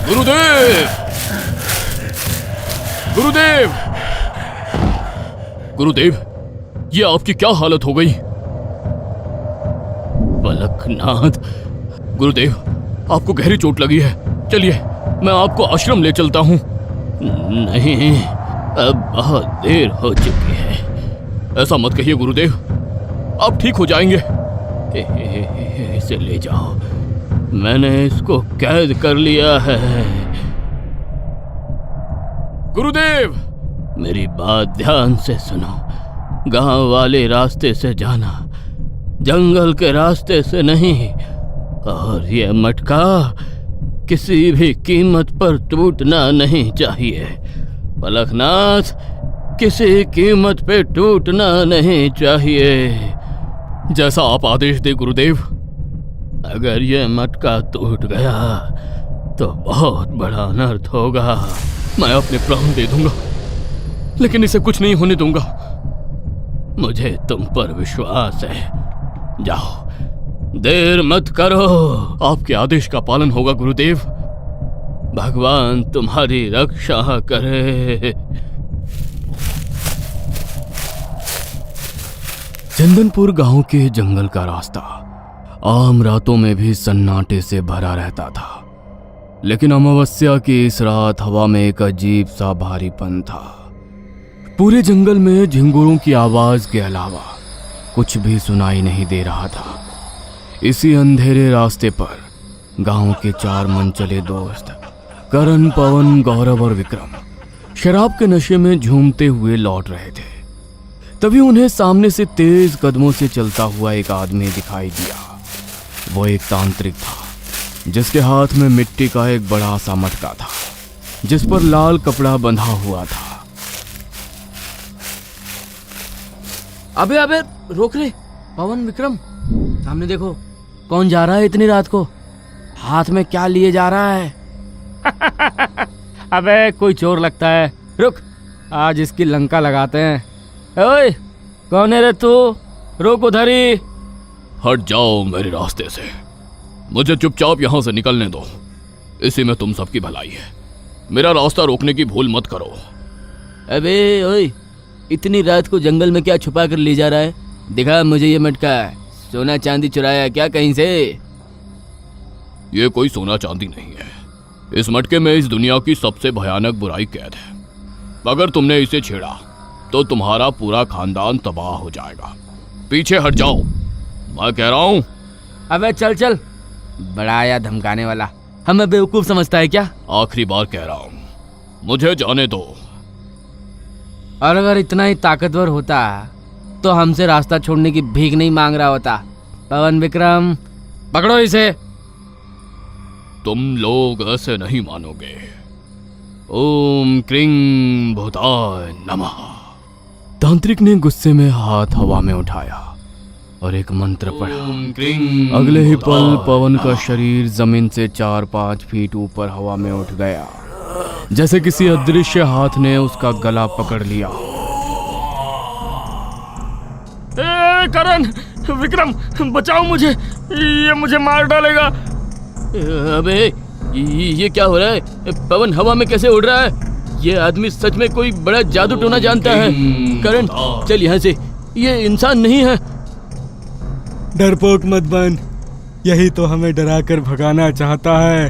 गुरुदेव, गुरुदेव, गुरुदेव, ये आपकी क्या हालत हो गई? पलकनाथ, गुरुदेव, आपको गहरी चोट लगी है। चलिए, मैं आपको आश्रम ले चलता हूँ। नहीं, अब बहुत देर हो चुकी है। ऐसा मत कहिए गुरुदेव, आप ठीक हो जाएंगे। इसे ले जाओ, मैंने इसको कैद कर लिया है। गुरुदेव, मेरी बात ध्यान से सुनो। गांव वाले रास्ते से जाना, जंगल के रास्ते से नहीं। और यह मटका किसी भी कीमत पर टूटना नहीं चाहिए। पलकनाथ, किसी कीमत पे टूटना नहीं चाहिए। जैसा आप आदेश दे गुरुदेव। अगर यह मटका टूट गया तो बहुत बड़ा अनर्थ होगा। मैं अपने प्राण दे दूंगा, लेकिन इसे कुछ नहीं होने दूंगा। मुझे तुम पर विश्वास है। जाओ, देर मत करो। आपके आदेश का पालन होगा गुरुदेव। भगवान तुम्हारी रक्षा करे। चंदनपुर गांव के जंगल का रास्ता आम रातों में भी सन्नाटे से भरा रहता था, लेकिन अमावस्या की इस रात हवा में एक अजीब सा भारीपन था। पूरे जंगल में झिंगुरों की आवाज के अलावा कुछ भी सुनाई नहीं दे रहा था। इसी अंधेरे रास्ते पर गांव के 4 मनचले दोस्त करण, पवन, गौरव और विक्रम शराब के नशे में झूमते हुए लौट रहे थे। तभी उन्हें सामने से तेज कदमों से चलता हुआ एक आदमी दिखाई दिया। वो एक तांत्रिक था, जिसके हाथ में मिट्टी का एक बड़ा सा मटका था, जिस पर लाल कपड़ा बंधा हुआ था। अबे अबे रोक रे पवन, विक्रम, सामने देखो, कौन जा रहा है इतनी रात को? हाथ में क्या लिए जा रहा है? अबे कोई चोर लगता है। रुक, आज इसकी लंका लगाते हैं। ओए, कौन है रे तू? रुक उधर ही। हट जाओ मेरे रास्ते से। मुझे चुपचाप यहाँ से निकलने दो। इसी में तुम सबकी भलाई है। मेरा रास्ता रोकने की भूल मत करो। अबे ओए, इतनी रात को जंगल में क्या छुपा कर ले जा रहा है? दिखा मुझे ये मटका। सोना चांदी चुराया क्या कहीं से? ये कोई सोना चांदी नहीं है। इस मटके में इस दुनिया की सबसे भयानक बुराई कैद है। अगर तुमने इसे छेड़ा तो तुम्हारा पूरा खानदान तबाह हो जाएगा। पीछे हट जाओ, मैं कह रहा हूं। अबे चल चल, बड़ा आया धमकाने वाला। हमें बेवकूफ समझता है क्या? आखिरी बार कह रहा हूं, मुझे जाने दो। और अगर इतना ही ताकतवर होता तो हमसे रास्ता छोड़ने की भीख नहीं मांग रहा होता। पवन, विक्रम, पकड़ो इसे। तुम लोग ऐसे नहीं मानोगे। ओम क्रीं भूताय नमः। तांत्रिक ने गुस्से में हाथ हवा में उठाया और एक मंत्र पढ़ा। अगले ही पल पवन का शरीर जमीन से 4-5 फीट ऊपर हवा में उठ गया, जैसे किसी अदृश्य हाथ ने उसका गला पकड़ लिया। करण, विक्रम, बचाओ मुझे, ये मुझे मार डालेगा। अबे ये क्या हो रहा है? पवन हवा में कैसे उड़ रहा है? ये आदमी सच में कोई बड़ा जादू टोना जानता है। करण, चल यहाँ से, ये इंसान नहीं है। डरपोक मत बन, यही तो हमें डरा कर भगाना चाहता है।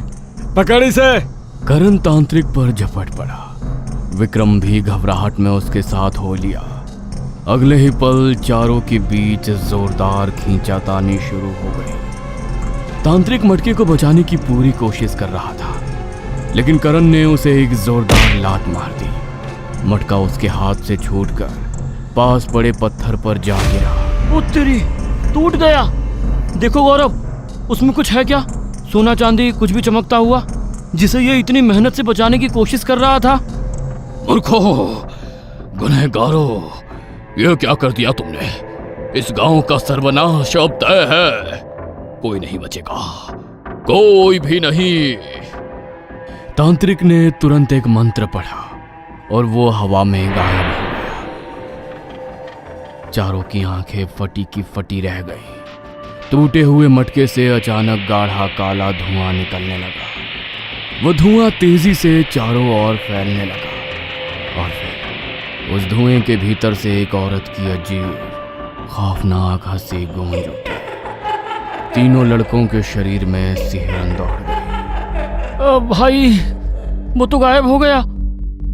पकड़ इसे। करण तांत्रिक पर झपट पड़ा। विक्रम भी घबराहट में उसके साथ हो लिया। अगले ही पल चारों के बीच जोरदार खींचातानी शुरू हो गई। तांत्रिक मटके को बचाने की पूरी कोशिश कर रहा था, लेकिन करण ने उसे एक जोरदार लात मार दी। मटका उसके हाथ से छूटकर पास पड़े पत्थर पर जा गिरा। ओ तेरी, टूट गया। देखो गौरव, उसमें कुछ है क्या? सोना चांदी कुछ भी चमकता हुआ, जिसे ये इतनी मेहनत से बचाने की कोशिश कर रहा था। मूर्खो, गुनहगारों, यह क्या कर दिया तुमने? इस गांव का सर्वनाश अब तय है। कोई नहीं बचेगा, कोई भी नहीं। तांत्रिक ने तुरंत एक मंत्र पढ़ा और वो हवा में गायब हो गया। चारों की आंखें फटी की फटी रह गई। टूटे हुए मटके से अचानक गाढ़ा काला धुआं निकलने लगा। वो धुआं तेजी से चारों ओर फैलने लगा और फिर उस धुएं के भीतर से एक औरत की अजीब खौफनाक हंसी गूंज उठी। तीनों लड़कों के शरीर में सिहरन दौड़ गई। भाई वो तो गायब हो गया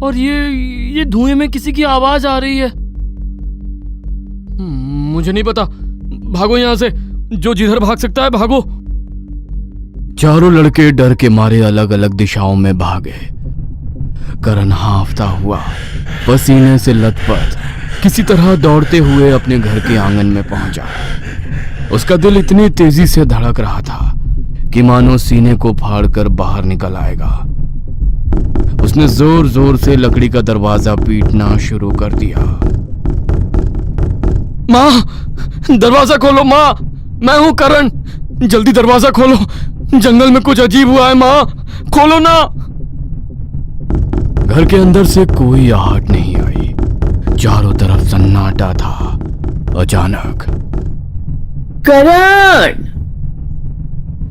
और ये धुएं में किसी की आवाज आ रही है। मुझे नहीं पता, भागो यहाँ से, जो जिधर भाग सकता है भागो। चारों लड़के डर के मारे अलग अलग दिशाओं में भागे। करण हांफता हुआ, पसीने से लथपथ, किसी तरह दौड़ते हुए अपने घर के आंगन में पहुंचा। उसका दिल इतनी तेजी से धड़क रहा था कि मानो सीने को फाड़कर बाहर निकल आएगा। उसने जोर जोर से लकड़ी का दरवाजा पीटना शुरू कर दिया। माँ, दरवाजा खोलो माँ, मैं हूँ करण, जल्दी दरवाजा खोलो, जंगल में कुछ अजीब हुआ है माँ, खोलो ना। घर के अंदर से कोई आहट नहीं आई, चारों तरफ सन्नाटा था। अचानक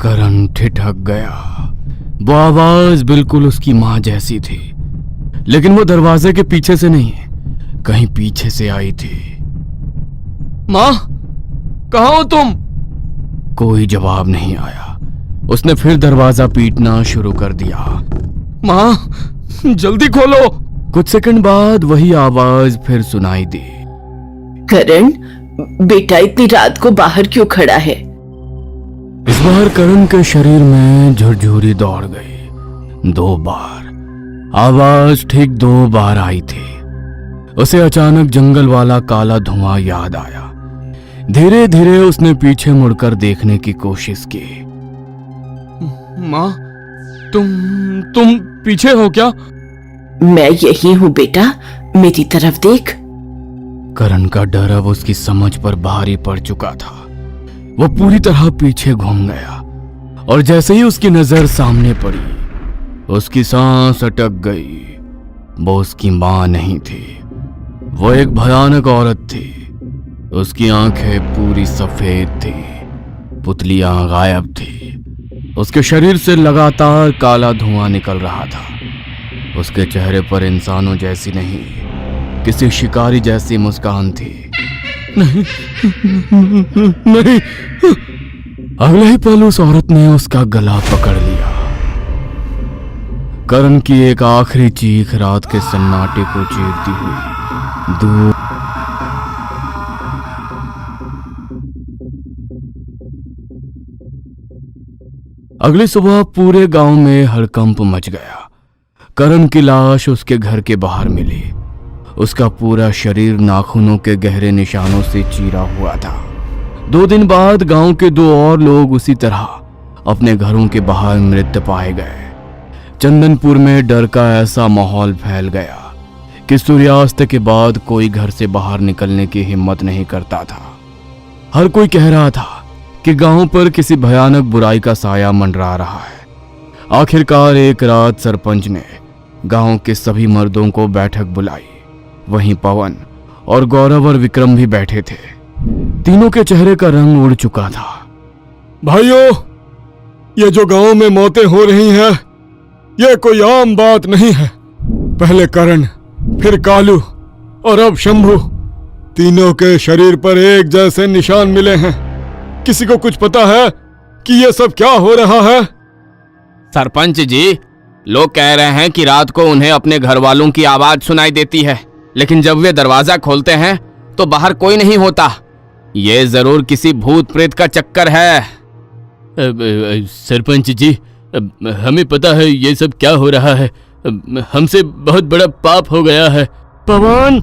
करण ठिठक गया। वो आवाज बिल्कुल उसकी माँ जैसी थी, लेकिन वो दरवाजे के पीछे से नहीं, कहीं पीछे से आई थी। माँ, कहाँ हो तुम? कोई जवाब नहीं आया। उसने फिर दरवाजा पीटना शुरू कर दिया। माँ, जल्दी खोलो। कुछ सेकंड बाद वही आवाज फिर सुनाई दी। करण, बेटा इतनी रात को बाहर क्यों खड़ा है? इस बार करण के शरीर में झुरझुरी दौड़ गई। 2 बार आवाज ठीक 2 बार आई थी। उसे अचानक जंगल वाला काला धुआं याद आया। धीरे धीरे उसने पीछे मुड़कर देखने की कोशिश की। माँ, तुम पीछे हो क्या? मैं यही हूँ बेटा, मेरी तरफ देख। करण का डर अब उसकी समझ पर भारी पड़ चुका था। वो पूरी तरह पीछे घूम गया और जैसे ही उसकी नजर सामने पड़ी, उसकी सांस अटक गई। वो उसकी मां नहीं थी, वो एक भयानक औरत थी। उसकी आंखें पूरी सफेद थी, पुतलियां गायब थी। उसके शरीर से लगातार काला धुआं निकल रहा था। उसके चेहरे पर इंसानों जैसी नहीं, किसी शिकारी जैसी मुस्कान थी। नहीं। अगले ही पल उस औरत ने उसका गला पकड़ लिया। करण की एक आखिरी चीख रात के सन्नाटे को चीरती हुई दूर अगली सुबह पूरे गांव में हड़कंप मच गया। करण की लाश उसके घर के बाहर मिली। उसका पूरा शरीर नाखूनों के गहरे निशानों से चीरा हुआ था। 2 दिन बाद गांव के 2 और लोग उसी तरह अपने घरों के बाहर मृत पाए गए। चंदनपुर में डर का ऐसा माहौल फैल गया कि सूर्यास्त के बाद कोई घर से बाहर निकलने की हिम्मत नहीं करता था। हर कोई कह रहा था कि गांव पर किसी भयानक बुराई का साया मंडरा रहा है। आखिरकार एक रात सरपंच ने गांव के सभी मर्दों को बैठक बुलाई। वहीं पवन और गौरव और विक्रम भी बैठे थे। तीनों के चेहरे का रंग उड़ चुका था। भाइयों, ये जो गांव में मौतें हो रही हैं, ये कोई आम बात नहीं है। पहले करण, फिर कालू और अब शंभू, तीनों के शरीर पर एक जैसे निशान मिले हैं। किसी को कुछ पता है कि ये सब क्या हो रहा है? सरपंच जी, लोग कह रहे हैं कि रात को उन्हें अपने घर वालों की आवाज सुनाई देती है, लेकिन जब वे दरवाजा खोलते हैं तो बाहर कोई नहीं होता। ये जरूर किसी भूत प्रेत का चक्कर है। सरपंच जी, हमें पता है ये सब क्या हो रहा है। हमसे बहुत बड़ा पाप हो गया है। पवन,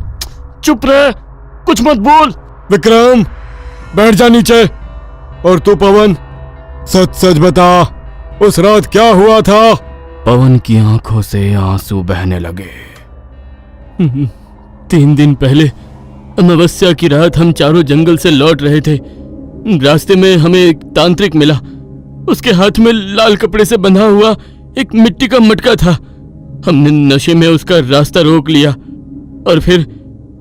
चुप रहे, कुछ मत बोल। विक्रम, बैठ जा नीचे। और तू पवन, सच सच बता, उस रात क्या हुआ था? पवन की आंखों से आंसू बहने लगे। 3 दिन पहले अमावस्या की रात हम चारों जंगल से लौट रहे थे। रास्ते में हमें एक तांत्रिक मिला। उसके हाथ में लाल कपड़े से बंधा हुआ एक मिट्टी का मटका था। हमने नशे में उसका रास्ता रोक लिया और फिर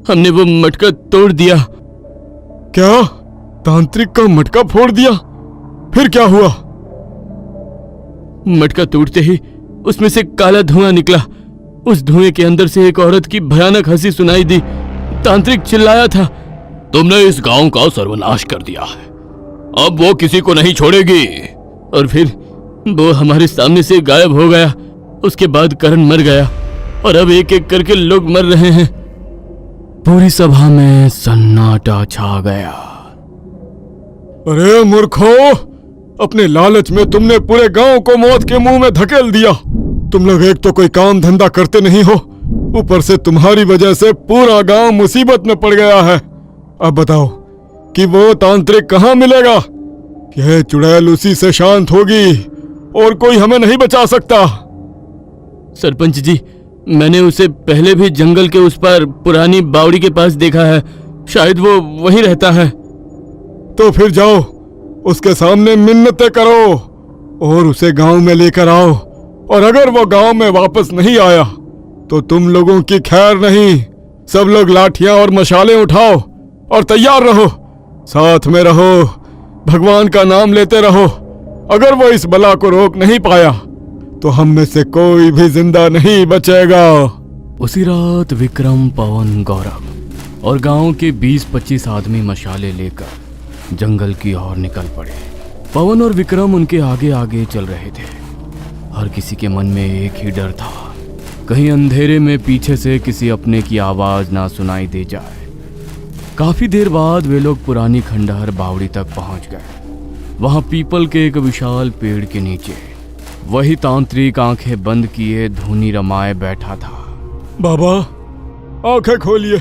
हमने वो मटका तोड़ दिया। क्या? तांत्रिक का मटका फोड़ दिया? फिर क्या हुआ? मटका टूटते ही उसमें से काला धुआं निकला। उस धुएं के अंदर से एक औरत की भयानक हंसी सुनाई दी। तांत्रिक चिल्लाया था, तुमने इस गांव का सर्वनाश कर दिया है, अब वो किसी को नहीं छोड़ेगी। और फिर वो हमारे सामने से गायब हो गया। उसके बाद करण मर गया और अब एक एक करके लोग मर रहे हैं। पूरी सभा में सन्नाटा छा गया। अरे मूर्खो, अपने लालच में तुमने पूरे गांव को मौत के मुंह में धकेल दिया। तुम लोग एक तो कोई काम धंधा करते नहीं हो, ऊपर से तुम्हारी वजह से पूरा गांव मुसीबत में पड़ गया है। अब बताओ कि वो तांत्रिक कहाँ मिलेगा? यह चुड़ैल उसी से शांत होगी और कोई हमें नहीं बचा सकता। सरपंच जी, मैंने उसे पहले भी जंगल के उस पार पुरानी बावड़ी के पास देखा है। शायद वो वहीं रहता है। तो फिर जाओ, उसके सामने मिन्नतें करो और उसे गांव में लेकर आओ। और अगर वो गांव में वापस नहीं आया तो तुम लोगों की खैर नहीं। सब लोग लाठियां और मशालें उठाओ और तैयार रहो। साथ में रहो, भगवान का नाम लेते रहो। अगर वो इस बला को रोक नहीं पाया तो हम में से कोई भी जिंदा नहीं बचेगा। उसी रात विक्रम, पवन, गौरव और गांव के 20-25 आदमी मशाले लेकर जंगल की ओर निकल पड़े। पवन और विक्रम उनके आगे आगे चल रहे थे। हर किसी के मन में एक ही डर था, कहीं अंधेरे में पीछे से किसी अपने की आवाज ना सुनाई दे जाए। काफी देर बाद वे लोग पुरानी खंडहर बावड़ी तक पहुंच गए। वहां पीपल के एक विशाल पेड़ के नीचे वही तांत्रिक आंखें बंद किए धुनी रमाए बैठा था। बाबा, आंखें खोलिए,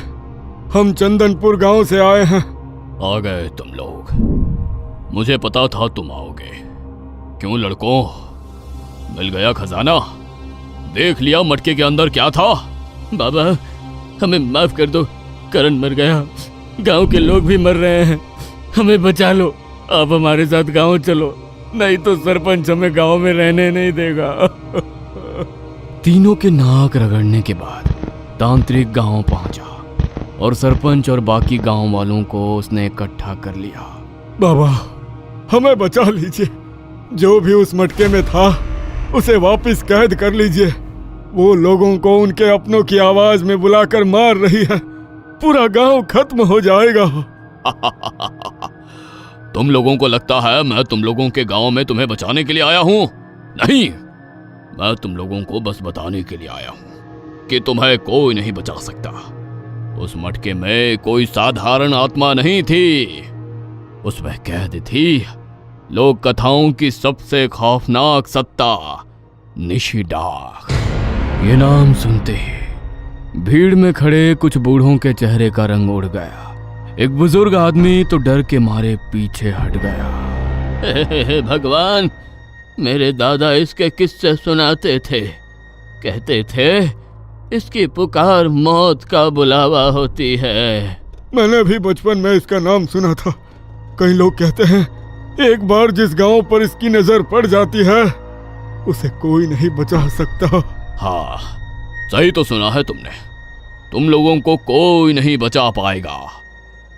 हम चंदनपुर गांव से आए हैं। आ गए तुम लोग, मुझे पता था तुम आओगे। क्यों लड़कों, मिल गया खजाना? देख लिया मटके के अंदर क्या था? बाबा, हमें माफ कर दो, करण मर गया, गांव के लोग भी मर रहे हैं, हमें बचा लो। आप हमारे साथ गांव चलो, नहीं तो सरपंच हमें गांव में रहने नहीं देगा। तीनों के नाक रगड़ने के बाद तांत्रिक गांव पहुंचा और सरपंच और बाकी गांव वालों को उसने इकट्ठा कर लिया। बाबा, हमें बचा लीजिए। जो भी उस मटके में था उसे वापस कैद कर लीजिए। वो लोगों को उनके अपनों की आवाज में बुलाकर मार रही है। पूरा गांव खत्म हो जाएगा। तुम लोगों को लगता है मैं तुम लोगों के गांव में तुम्हें बचाने के लिए आया हूं? नहीं, मैं तुम लोगों को बस बताने के लिए आया हूं कि तुम्हें कोई नहीं बचा सकता। उस मटके में कोई साधारण आत्मा नहीं थी, उसमें कैद थी लोक कथाओं की सबसे खौफनाक सत्ता, निशिडाग। ये नाम सुनते ही भीड़ में खड़े कुछ बूढ़ों के चेहरे का रंग उड़ गया। एक बुजुर्ग आदमी तो डर के मारे पीछे हट गया। भगवान, मेरे दादा इसके किस्से सुनाते थे। कहते थे इसकी पुकार मौत का बुलावा होती है। मैंने भी बचपन में इसका नाम सुना था। कई लोग कहते हैं एक बार जिस गांव पर इसकी नजर पड़ जाती है उसे कोई नहीं बचा सकता। हाँ, सही तो सुना है तुमने। तुम लोगों को कोई नहीं बचा पाएगा।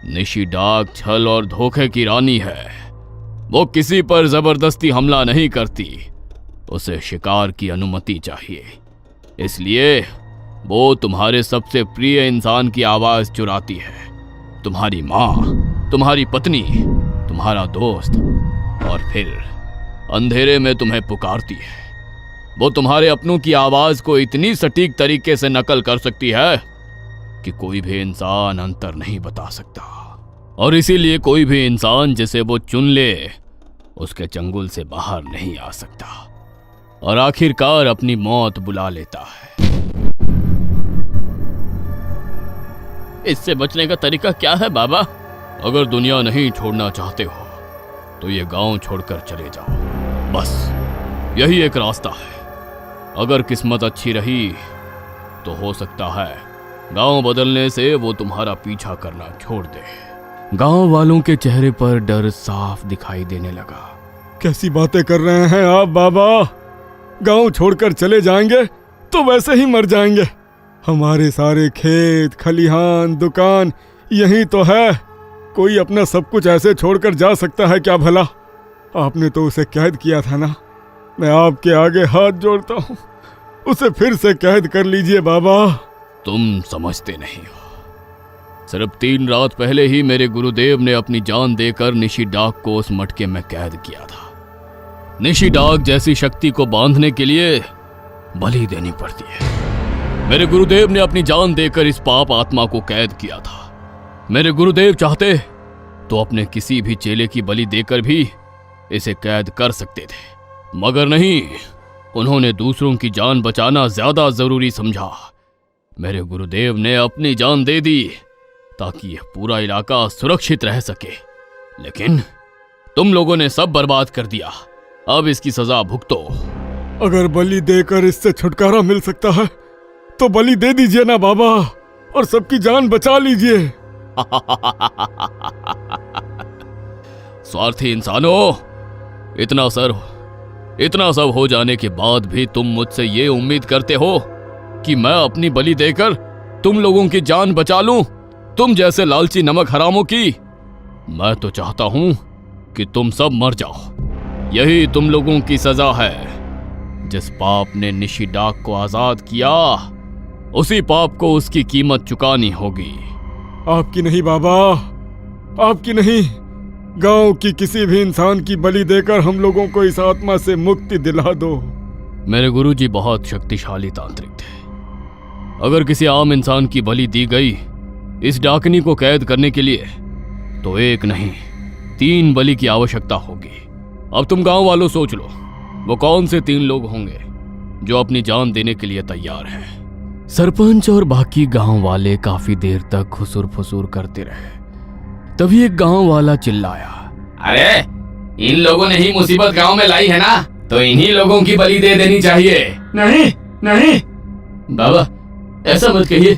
निशिडाग छल और धोखे की रानी है। वो किसी पर जबरदस्ती हमला नहीं करती, उसे शिकार की अनुमति चाहिए। इसलिए वो तुम्हारे सबसे प्रिय इंसान की आवाज चुराती है। तुम्हारी माँ, तुम्हारी पत्नी, तुम्हारा दोस्त, और फिर अंधेरे में तुम्हें पुकारती है। वो तुम्हारे अपनों की आवाज को इतनी सटीक तरीके से नकल कर सकती है कि कोई भी इंसान अंतर नहीं बता सकता। और इसीलिए कोई भी इंसान जिसे वो चुन ले उसके चंगुल से बाहर नहीं आ सकता और आखिरकार अपनी मौत बुला लेता है। इससे बचने का तरीका क्या है बाबा? अगर दुनिया नहीं छोड़ना चाहते हो तो ये गांव छोड़कर चले जाओ, बस यही एक रास्ता है। अगर किस्मत अच्छी रही तो हो सकता है गांव बदलने से वो तुम्हारा पीछा करना छोड़ दे। गांव वालों के चेहरे पर डर साफ दिखाई देने लगा। कैसी बातें कर रहे हैं आप बाबा? गांव छोड़कर चले जाएंगे तो वैसे ही मर जाएंगे। हमारे सारे खेत, खलिहान, दुकान यही तो है। कोई अपना सब कुछ ऐसे छोड़कर जा सकता है क्या भला? आपने तो उसे कैद किया था ना। मैं आपके आगे हाथ जोड़ता हूँ, उसे फिर से कैद कर लीजिए बाबा। तुम समझते नहीं हो। सिर्फ 3 रात पहले ही मेरे गुरुदेव ने अपनी जान देकर निशिडाक को उस मटके में कैद किया था। निशिडाक जैसी शक्ति को बांधने के लिए बलि देनी पड़ती है। मेरे गुरुदेव ने अपनी जान देकर इस पाप आत्मा को कैद किया था। मेरे गुरुदेव चाहते तो अपने किसी भी चेले की बलि देकर भी इसे कैद कर सकते थे, मगर नहीं, उन्होंने दूसरों की जान बचाना ज्यादा जरूरी समझा। मेरे गुरुदेव ने अपनी जान दे दी ताकि यह पूरा इलाका सुरक्षित रह सके, लेकिन तुम लोगों ने सब बर्बाद कर दिया। अब इसकी सजा भुगतो। अगर बलि देकर इससे छुटकारा मिल सकता है तो बलि दे दीजिए ना बाबा, और सबकी जान बचा लीजिए। स्वार्थी इंसानों, इतना सब हो जाने के बाद भी तुम मुझसे ये उम्मीद करते हो कि मैं अपनी बलि देकर तुम लोगों की जान बचा लूं, तुम जैसे लालची नमक हरामों की। मैं तो चाहता हूं कि तुम सब मर जाओ। यही तुम लोगों की सजा है। जिस पाप ने निशिडाक को आजाद किया, उसी पाप को उसकी कीमत चुकानी होगी। आपकी नहीं बाबा, आपकी नहीं, गांव की किसी भी इंसान की बलि देकर हम लोगों को इस आत्मा से मुक्ति दिला दो। मेरे गुरुजी बहुत शक्तिशाली तांत्रिक थे। अगर किसी आम इंसान की बलि दी गई इस डाकनी को कैद करने के लिए, तो 1 नहीं 3 बलि की आवश्यकता होगी। अब तुम गांव वालों सोच लो, वो कौन से 3 लोग होंगे जो अपनी जान देने के लिए तैयार हैं। सरपंच और बाकी गांव वाले काफी देर तक खुसुर फुसुर करते रहे। तभी एक गांव वाला चिल्लाया, अरे इन लोगों ने ही मुसीबत गांव में लाई है ना, तो इन्हीं लोगों की बलि दे देनी चाहिए। नहीं नहीं बाबा, ऐसा मत कहिए।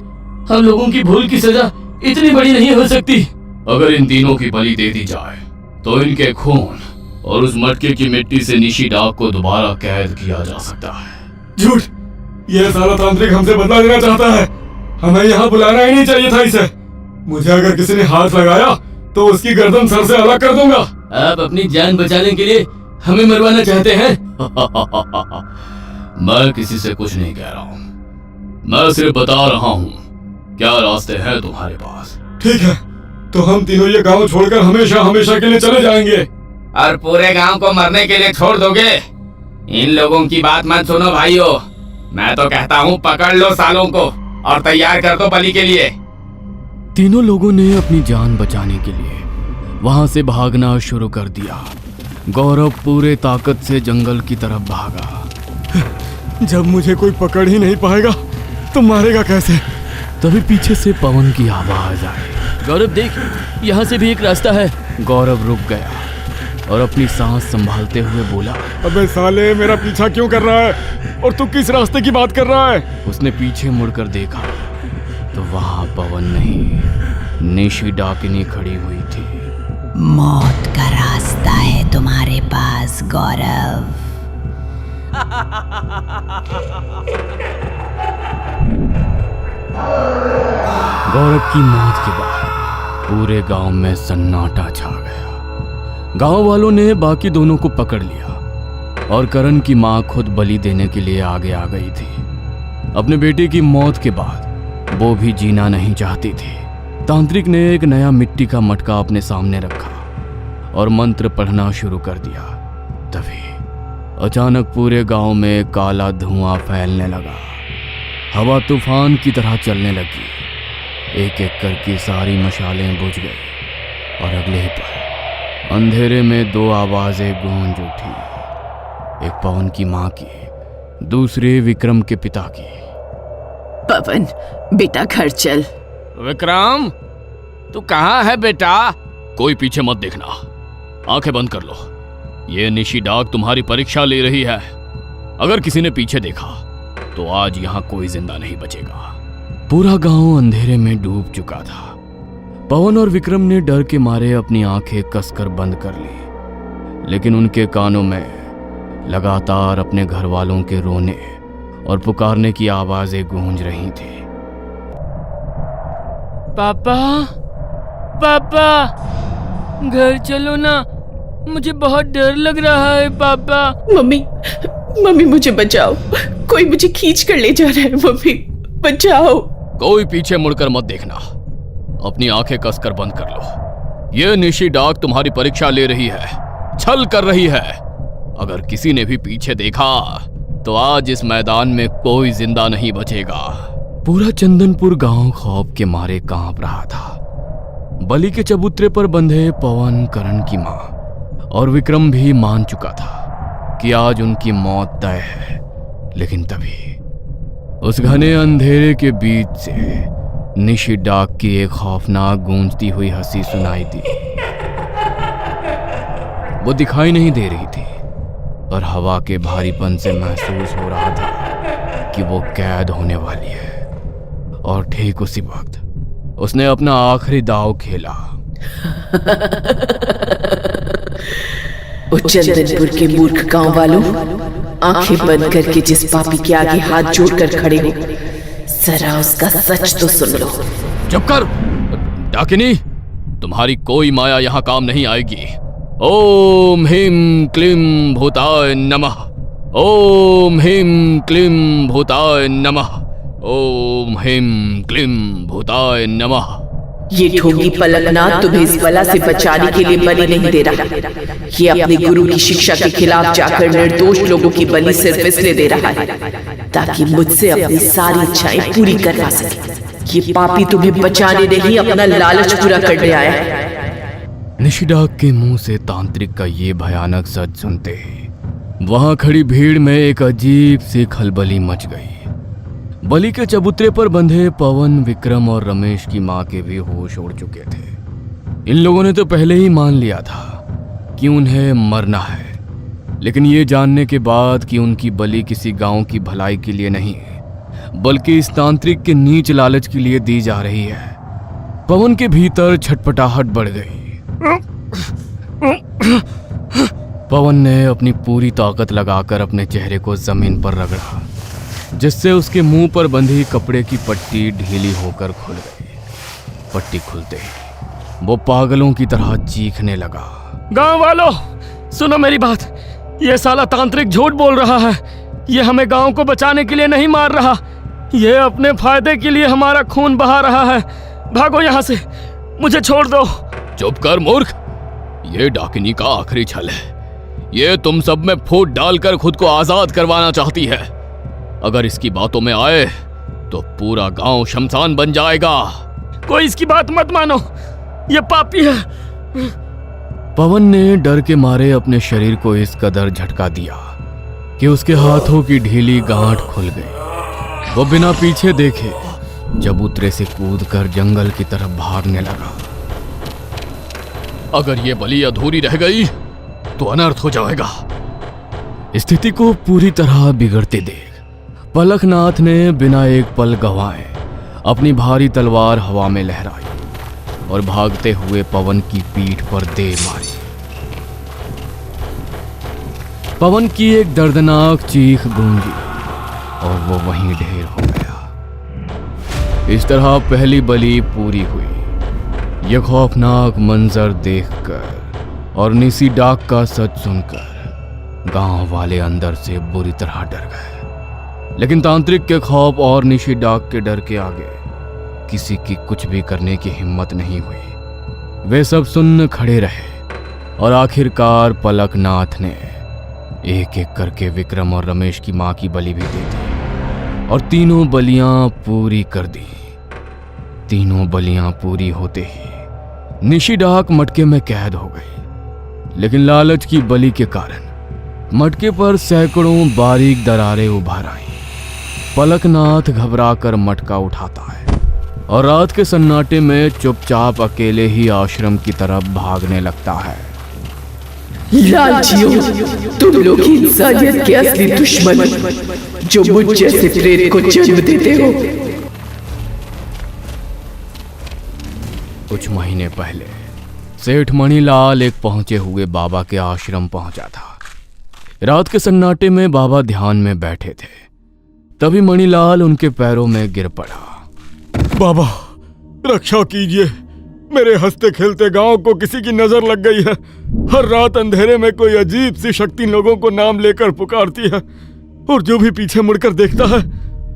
हम लोगों की भूल की सजा इतनी बड़ी नहीं हो सकती। अगर इन तीनों की बलि दे दी जाए तो इनके खून और उस मटके की मिट्टी से निशिडाक को दोबारा कैद किया जा सकता है। झूठ, यह सारा तांत्रिक हमसे बदला लेना चाहता है। हमें यहाँ बुलाना ही नहीं चाहिए था इसे। मुझे अगर किसी ने हाथ लगाया तो उसकी गर्दन सर से अलग कर दूंगा। आप अपनी जान बचाने के लिए हमें मरवाना चाहते हैं? मैं किसी से कुछ नहीं कह रहा हूँ, मैं सिर्फ बता रहा हूँ क्या रास्ते हैं तुम्हारे पास। ठीक है, तो हम तीनों ये गांव छोड़कर हमेशा हमेशा के लिए चले जाएंगे। और पूरे गांव को मरने के लिए छोड़ दोगे? इन लोगों की बात मत सुनो भाइयों। मैं तो कहता हूँ पकड़ लो सालों को और तैयार कर दो बलि के लिए। तीनों लोगों ने अपनी जान बचाने के लिए वहां से भागना शुरू कर दिया। गौरव पूरे ताकत से जंगल की तरफ भागा। जब मुझे कोई पकड़ ही नहीं पाएगा तो मारेगा कैसे? तभी पीछे से पवन की आवाज आई। गौरव देख, यहाँ से भी एक रास्ता है। गौरव रुक गया और अपनी सांस संभालते हुए बोला, अबे साले, मेरा पीछा क्यों कर रहा है? और तू किस रास्ते की बात कर रहा है? उसने पीछे मुड़कर देखा तो वहां पवन नहीं, निशिडाकिनी खड़ी हुई थी। मौत का रास्ता है तुम्हारे पास गौरव। गौरव की मौत के बाद पूरे गांव में सन्नाटा छा गया। गांव वालों ने बाकी दोनों को पकड़ लिया और करण की मां खुद बलि देने के लिए आगे आ गई थी। अपने बेटे की मौत के बाद वो भी जीना नहीं चाहती थी। तांत्रिक ने एक नया मिट्टी का मटका अपने सामने रखा और मंत्र पढ़ना शुरू कर दिया। तभी अचानक पूरे गांव में काला धुआं फैलने लगा। हवा तूफान की तरह चलने लगी। एक एक करके सारी मशालें बुझ गई और अगले ही पल अंधेरे में 2 आवाजें गूंज उठी। एक पवन की मां की, दूसरे विक्रम के पिता की। पवन, बेटा घर चल। विक्रम, तू कहाँ है बेटा? कोई पीछे मत देखना, आंखें बंद कर लो। ये निशिडाक तुम्हारी परीक्षा ले रही है। अगर किसी ने पीछे देखा तो आज यहाँ कोई जिंदा नहीं बचेगा। पूरा गांव अंधेरे में डूब चुका था। पवन और विक्रम ने डर के मारे अपनी आंखें कसकर बंद कर ली, लेकिन उनके कानों में लगातार अपने घर वालों के रोने और पुकारने की आवाजें गूंज रही थी। पापा, पापा, घर चलो ना, मुझे बहुत डर लग रहा है पापा। मम्मी मुझे बचाओ, कोई मुझे खींच कर ले जा रहा है। मम्मी बचाओ। कोई पीछे मुड़कर मत देखना, अपनी आंखें कसकर बंद कर लो। ये निशी डाक तुम्हारी परीक्षा ले रही है, छल कर रही है। अगर किसी ने भी पीछे देखा तो आज इस मैदान में कोई जिंदा नहीं बचेगा। पूरा चंदनपुर गांव खौफ के मारे कांप रहा था। बलि के चबूतरे पर बंधे पवन, करण की मां और विक्रम भी मान चुका था कि आज उनकी मौत तय है। लेकिन तभी उस घने अंधेरे के बीच से निशी डाक की एक खौफनाक गूंजती हुई हंसी सुनाई दी। वो दिखाई नहीं दे रही थी, पर हवा के भारीपन से महसूस हो रहा था कि वो कैद होने वाली है। और ठीक उसी वक्त उसने अपना आखिरी दांव खेला। ओ चंदनपुर के मूर्ख गांव वालों, आंखें बंद करके जिस पापी के आगे हाथ जोड़कर खड़े हो, जरा उसका सच तो सुन लो। चुप कर डाकिनी, तुम्हारी कोई माया यहाँ काम नहीं आएगी। ओम ह्रीं क्लीं भूताय नमः। ओम ह्रीं क्लीं भूताय नमः। ओम ह्रीं क्लीं भूताय नमः। ये ढोंगी पलकनाथ तुम्हें इस बला से बचाने के लिए बलि नहीं दे रहा। ये अपने गुरु की शिक्षा के खिलाफ जाकर निर्दोष लोगों की बलि सिर्फ इसलिए दे रहा है ताकि मुझसे अपनी सारी इच्छाएं पूरी करवा सके। ये पापी तुम्हें बचाने नहीं, अपना लालच पूरा करने आया है। निशी डाक के मुंह से तांत्रिक का ये भयानक सच सुनते ही वहां खड़ी भीड़ में एक अजीब सी खलबली मच गई। बलि के चबूतरे पर बंधे पवन, विक्रम और रमेश की मां के भी होश उड़ चुके थे। इन लोगों ने तो पहले ही मान लिया था कि उन्हें मरना है, लेकिन ये जानने के बाद कि उनकी बलि किसी गांव की भलाई के लिए नहीं बल्कि इस तांत्रिक के नीच लालच के लिए दी जा रही है, पवन के भीतर छटपटाहट बढ़ गई। पवन ने अपनी पूरी ताकत लगाकर अपने चेहरे को जमीन पर रगड़ा, जिससे उसके मुंह पर बंधी कपड़े की पट्टी ढीली होकर खुल गई। पट्टी खुलते ही वो पागलों की तरह चीखने लगा। गांव वालों, सुनो मेरी बात। ये साला तांत्रिक झूठ बोल रहा है। ये हमें गांव को बचाने के लिए नहीं मार रहा, ये अपने फायदे के लिए हमारा खून बहा रहा है। भागो यहाँ से, मुझे छोड़ दो। चुप कर मूर्ख, ये डाकिनी का आखिरी छल है। ये तुम सब में फूट डालकर खुद को आजाद करवाना चाहती है। अगर इसकी बातों में आए तो पूरा गांव शमशान बन जाएगा। कोई इसकी बात मत मानो, ये पापी है। पवन ने डर के मारे अपने शरीर को इस कदर झटका दिया कि उसके हाथों की ढीली गांठ खुल गई। वो बिना पीछे देखे चबूतरे से कूदकर जंगल की तरफ भागने लगा। अगर ये बलि अधूरी रह गई तो अनर्थ हो जाएगा। स्थिति को पूरी तरह बिगड़ते देख पलकनाथ ने बिना एक पल गंवाए अपनी भारी तलवार हवा में लहराई और भागते हुए पवन की पीठ पर दे मारी। पवन की एक दर्दनाक चीख गूंजी और वो वहीं ढेर हो गया। इस तरह पहली बलि पूरी हुई। यह खौफनाक मंजर देखकर और निशी डाक का सच सुनकर गांव वाले अंदर से बुरी तरह डर गए। लेकिन तांत्रिक के खौफ और निशी डाक के डर के आगे किसी की कुछ भी करने की हिम्मत नहीं हुई। वे सब सुन्न खड़े रहे और आखिरकार पलकनाथ ने एक एक करके विक्रम और रमेश की मां की बलि भी दे दी और तीनों बलियां पूरी कर दी। तीनों बलियां पूरी होते ही निशी डाक मटके में कैद हो गई। लेकिन लालच की बलि के कारण मटके पर सैकड़ों बारीक दरारें उभर आईं। पलकनाथ घबराकर मटका उठाता है और रात के सन्नाटे में चुपचाप अकेले ही आश्रम की तरफ भागने लगता है। लालचियों, तुम लोग इंसानियत के असली दुश्मन जो मुझ जैसे प्रेत को जन्म देते हो। कुछ महीने पहले सेठ मणिलाल एक पहुंचे हुए बाबा के आश्रम पहुंचा था। रात के सन्नाटे में बाबा ध्यान में बैठे थे। तभी मणिलाल उनके पैरों में गिर पड़ा। बाबा रक्षा कीजिए, मेरे हंसते खेलते गांव को किसी की नजर लग गई है। हर रात अंधेरे में कोई अजीब सी शक्ति लोगों को नाम लेकर पुकारती है, और जो भी पीछे मुड़कर देखता है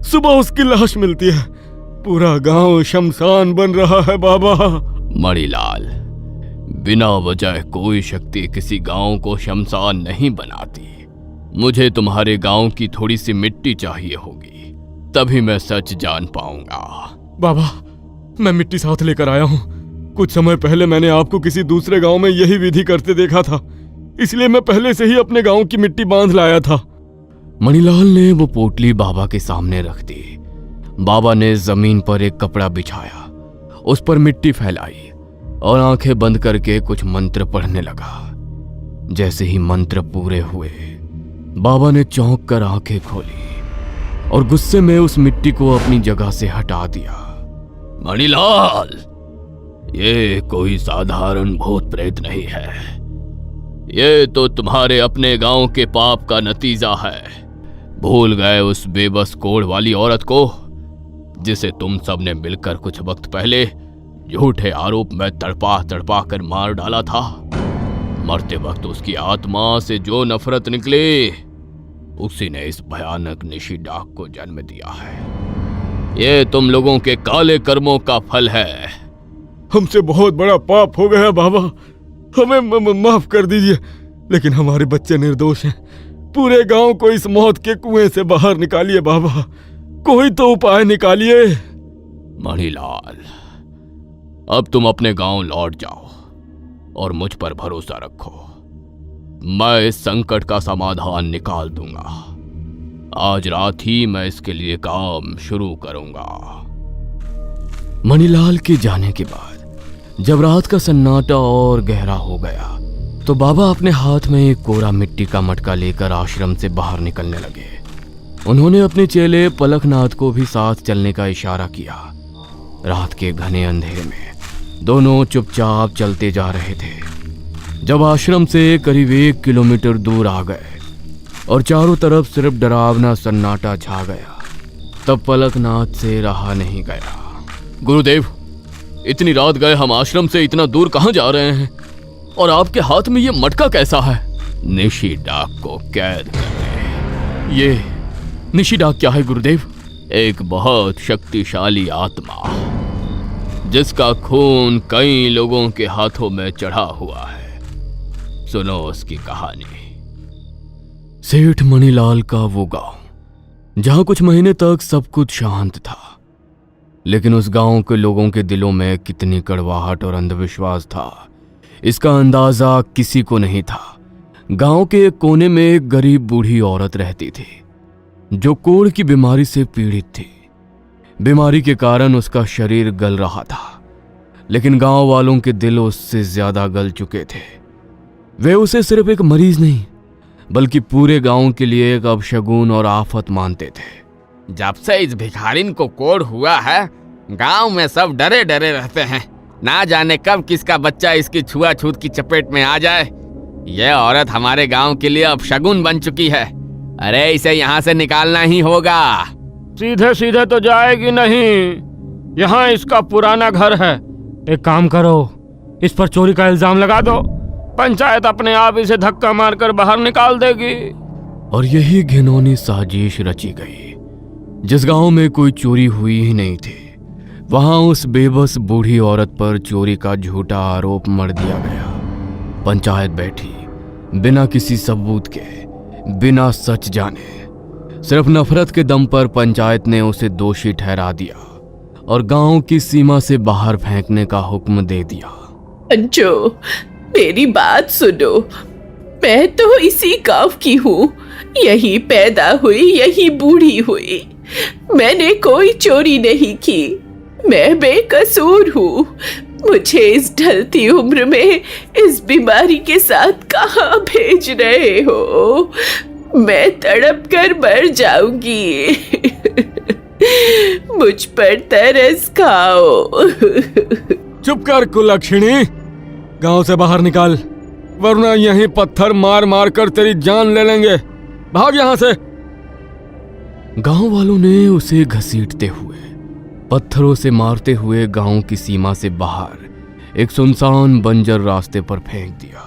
सुबह उसकी लाश मिलती है। पूरा गांव शमशान बन रहा है बाबा। मणिलाल, बिना वजह कोई शक्ति किसी गांव को शमशान नहीं बनाती। मुझे तुम्हारे गांव की थोड़ी सी मिट्टी चाहिए होगी, तभी मैं सच जान पाऊंगा। बाबा, मैं मिट्टी साथ लेकर आया हूँ। कुछ समय पहले मैंने आपको किसी दूसरे गांव में यही विधि करते देखा था, इसलिए मैं पहले से ही अपने गांव की मिट्टी बांध लाया था। मणिलाल ने वो पोटली बाबा के सामने रख दी। बाबा ने जमीन पर एक कपड़ा बिछाया, उस पर मिट्टी फैलाई और आंखें बंद करके कुछ मंत्र पढ़ने लगा। जैसे ही मंत्र पूरे हुए, बाबा ने चौंक कर आंखें खोली और गुस्से में उस मिट्टी को अपनी जगह से हटा दिया। मणिलाल, ये कोई साधारण भूत प्रेत नहीं है, ये तो तुम्हारे अपने गांव के पाप का नतीजा है। भूल गए उस बेबस कोढ़ वाली औरत को जिसे तुम सब ने मिलकर कुछ वक्त पहले झूठे आरोप में तड़पा तड़पा कर मार डाला था। मरते वक्त उसकी आत्मा से जो नफरत निकली, उसी ने इस भयानक निशी डाक को जन्म दिया है। ये तुम लोगों के काले कर्मों का फल है। हमसे बहुत बड़ा पाप हो गया बाबा, हमें माफ कर दीजिए, लेकिन हमारे बच्चे निर्दोष हैं। पूरे गांव को इस मौत के कुएं से बाहर निकालिए बाबा, कोई तो उपाय निकालिए। मणिलाल, अब तुम अपने गांव लौट जाओ और मुझ पर भरोसा रखो। मैं इस संकट का समाधान निकाल दूंगा। आज रात ही मैं इसके लिए काम शुरू करूंगा। मणिलाल के जाने के बाद जब रात का सन्नाटा और गहरा हो गया, तो बाबा अपने हाथ में एक कोरा मिट्टी का मटका लेकर आश्रम से बाहर निकलने लगे। उन्होंने अपने चेले पलकनाथ को भी साथ चलने का इशारा किया। रात के घने अंधेरे में दोनों चुपचाप चलते जा रहे थे। जब आश्रम से करीब 1 किलोमीटर दूर आ गए और चारों तरफ सिर्फ डरावना सन्नाटा छा गया, तब पलकनाथ से रहा नहीं गया। गुरुदेव, इतनी रात गए हम आश्रम से इतना दूर कहां जा रहे हैं, और आपके हाथ में ये मटका कैसा है? निशी डाक को कैद कर। ये निशी डाक क्या है गुरुदेव? एक बहुत शक्तिशाली आत्मा जिसका खून कई लोगों के हाथों में चढ़ा हुआ है। सुनो उसकी कहानी। सेठ मणिलाल का वो गांव जहां कुछ महीने तक सब कुछ शांत था, लेकिन उस गांव के लोगों के दिलों में कितनी कड़वाहट और अंधविश्वास था, इसका अंदाजा किसी को नहीं था। गांव के एक कोने में एक गरीब बूढ़ी औरत रहती थी जो कोढ़ की बीमारी से पीड़ित थी। बीमारी के कारण उसका शरीर गल रहा था, लेकिन गांव वालों के दिल उससे ज्यादा गल चुके थे। वे उसे सिर्फ एक मरीज नहीं, बल्कि पूरे गांव के लिए एक अपशगुन और आफत मानते थे। जब से इस भिखारिन को कोढ़ हुआ है, गांव में सब डरे डरे रहते हैं। ना जाने कब किसका बच्चा इसकी छुआछूत की चपेट में आ जाए। यह औरत हमारे गांव के लिए अपशगुन बन चुकी है। अरे इसे यहाँ से निकालना ही होगा। सीधे सीधे तो जाएगी नहीं, यहाँ इसका पुराना घर है। एक काम करो, इस पर चोरी का इल्जाम लगा दो, पंचायत अपने आप इसे धक्का मारकर बाहर निकाल देगी। और यही घिनौनी साजिश रची गई। जिस गांव में कोई चोरी हुई ही नहीं थी, वहां उस बेबस बूढ़ी औरत पर चोरी का झूठा आरोप मढ़ दिया गया। पंचायत बैठी बिना किसी सबूत के, बिना सच जाने, सिर्फ नफरत के दम पर पंचायत ने उसे दोषी ठहरा दिया और गांव की सीमा से बाहर फेंकने का हुक्म दे दिया। अंजो, मेरी बात सुनो। मैं तो इसी गांव की हूँ, यही पैदा हुई, यही बूढ़ी हुई। मैंने कोई चोरी नहीं की, मैं बेकसूर हूँ। मुझे इस ढलती उम्र में इस बीमारी के साथ कहाँ भेज रहे हो? मैं तड़प कर मर जाऊंगी। मुझ पर तरस खाओ। चुप कर कुलक्षणी, गांव से बाहर निकाल, वरना यहीं पत्थर मार मार कर तेरी जान ले लेंगे। भाग यहां से। गांव वालों ने उसे घसीटते हुए, पत्थरों से मारते हुए गांव की सीमा से बाहर एक सुनसान बंजर रास्ते पर फेंक दिया।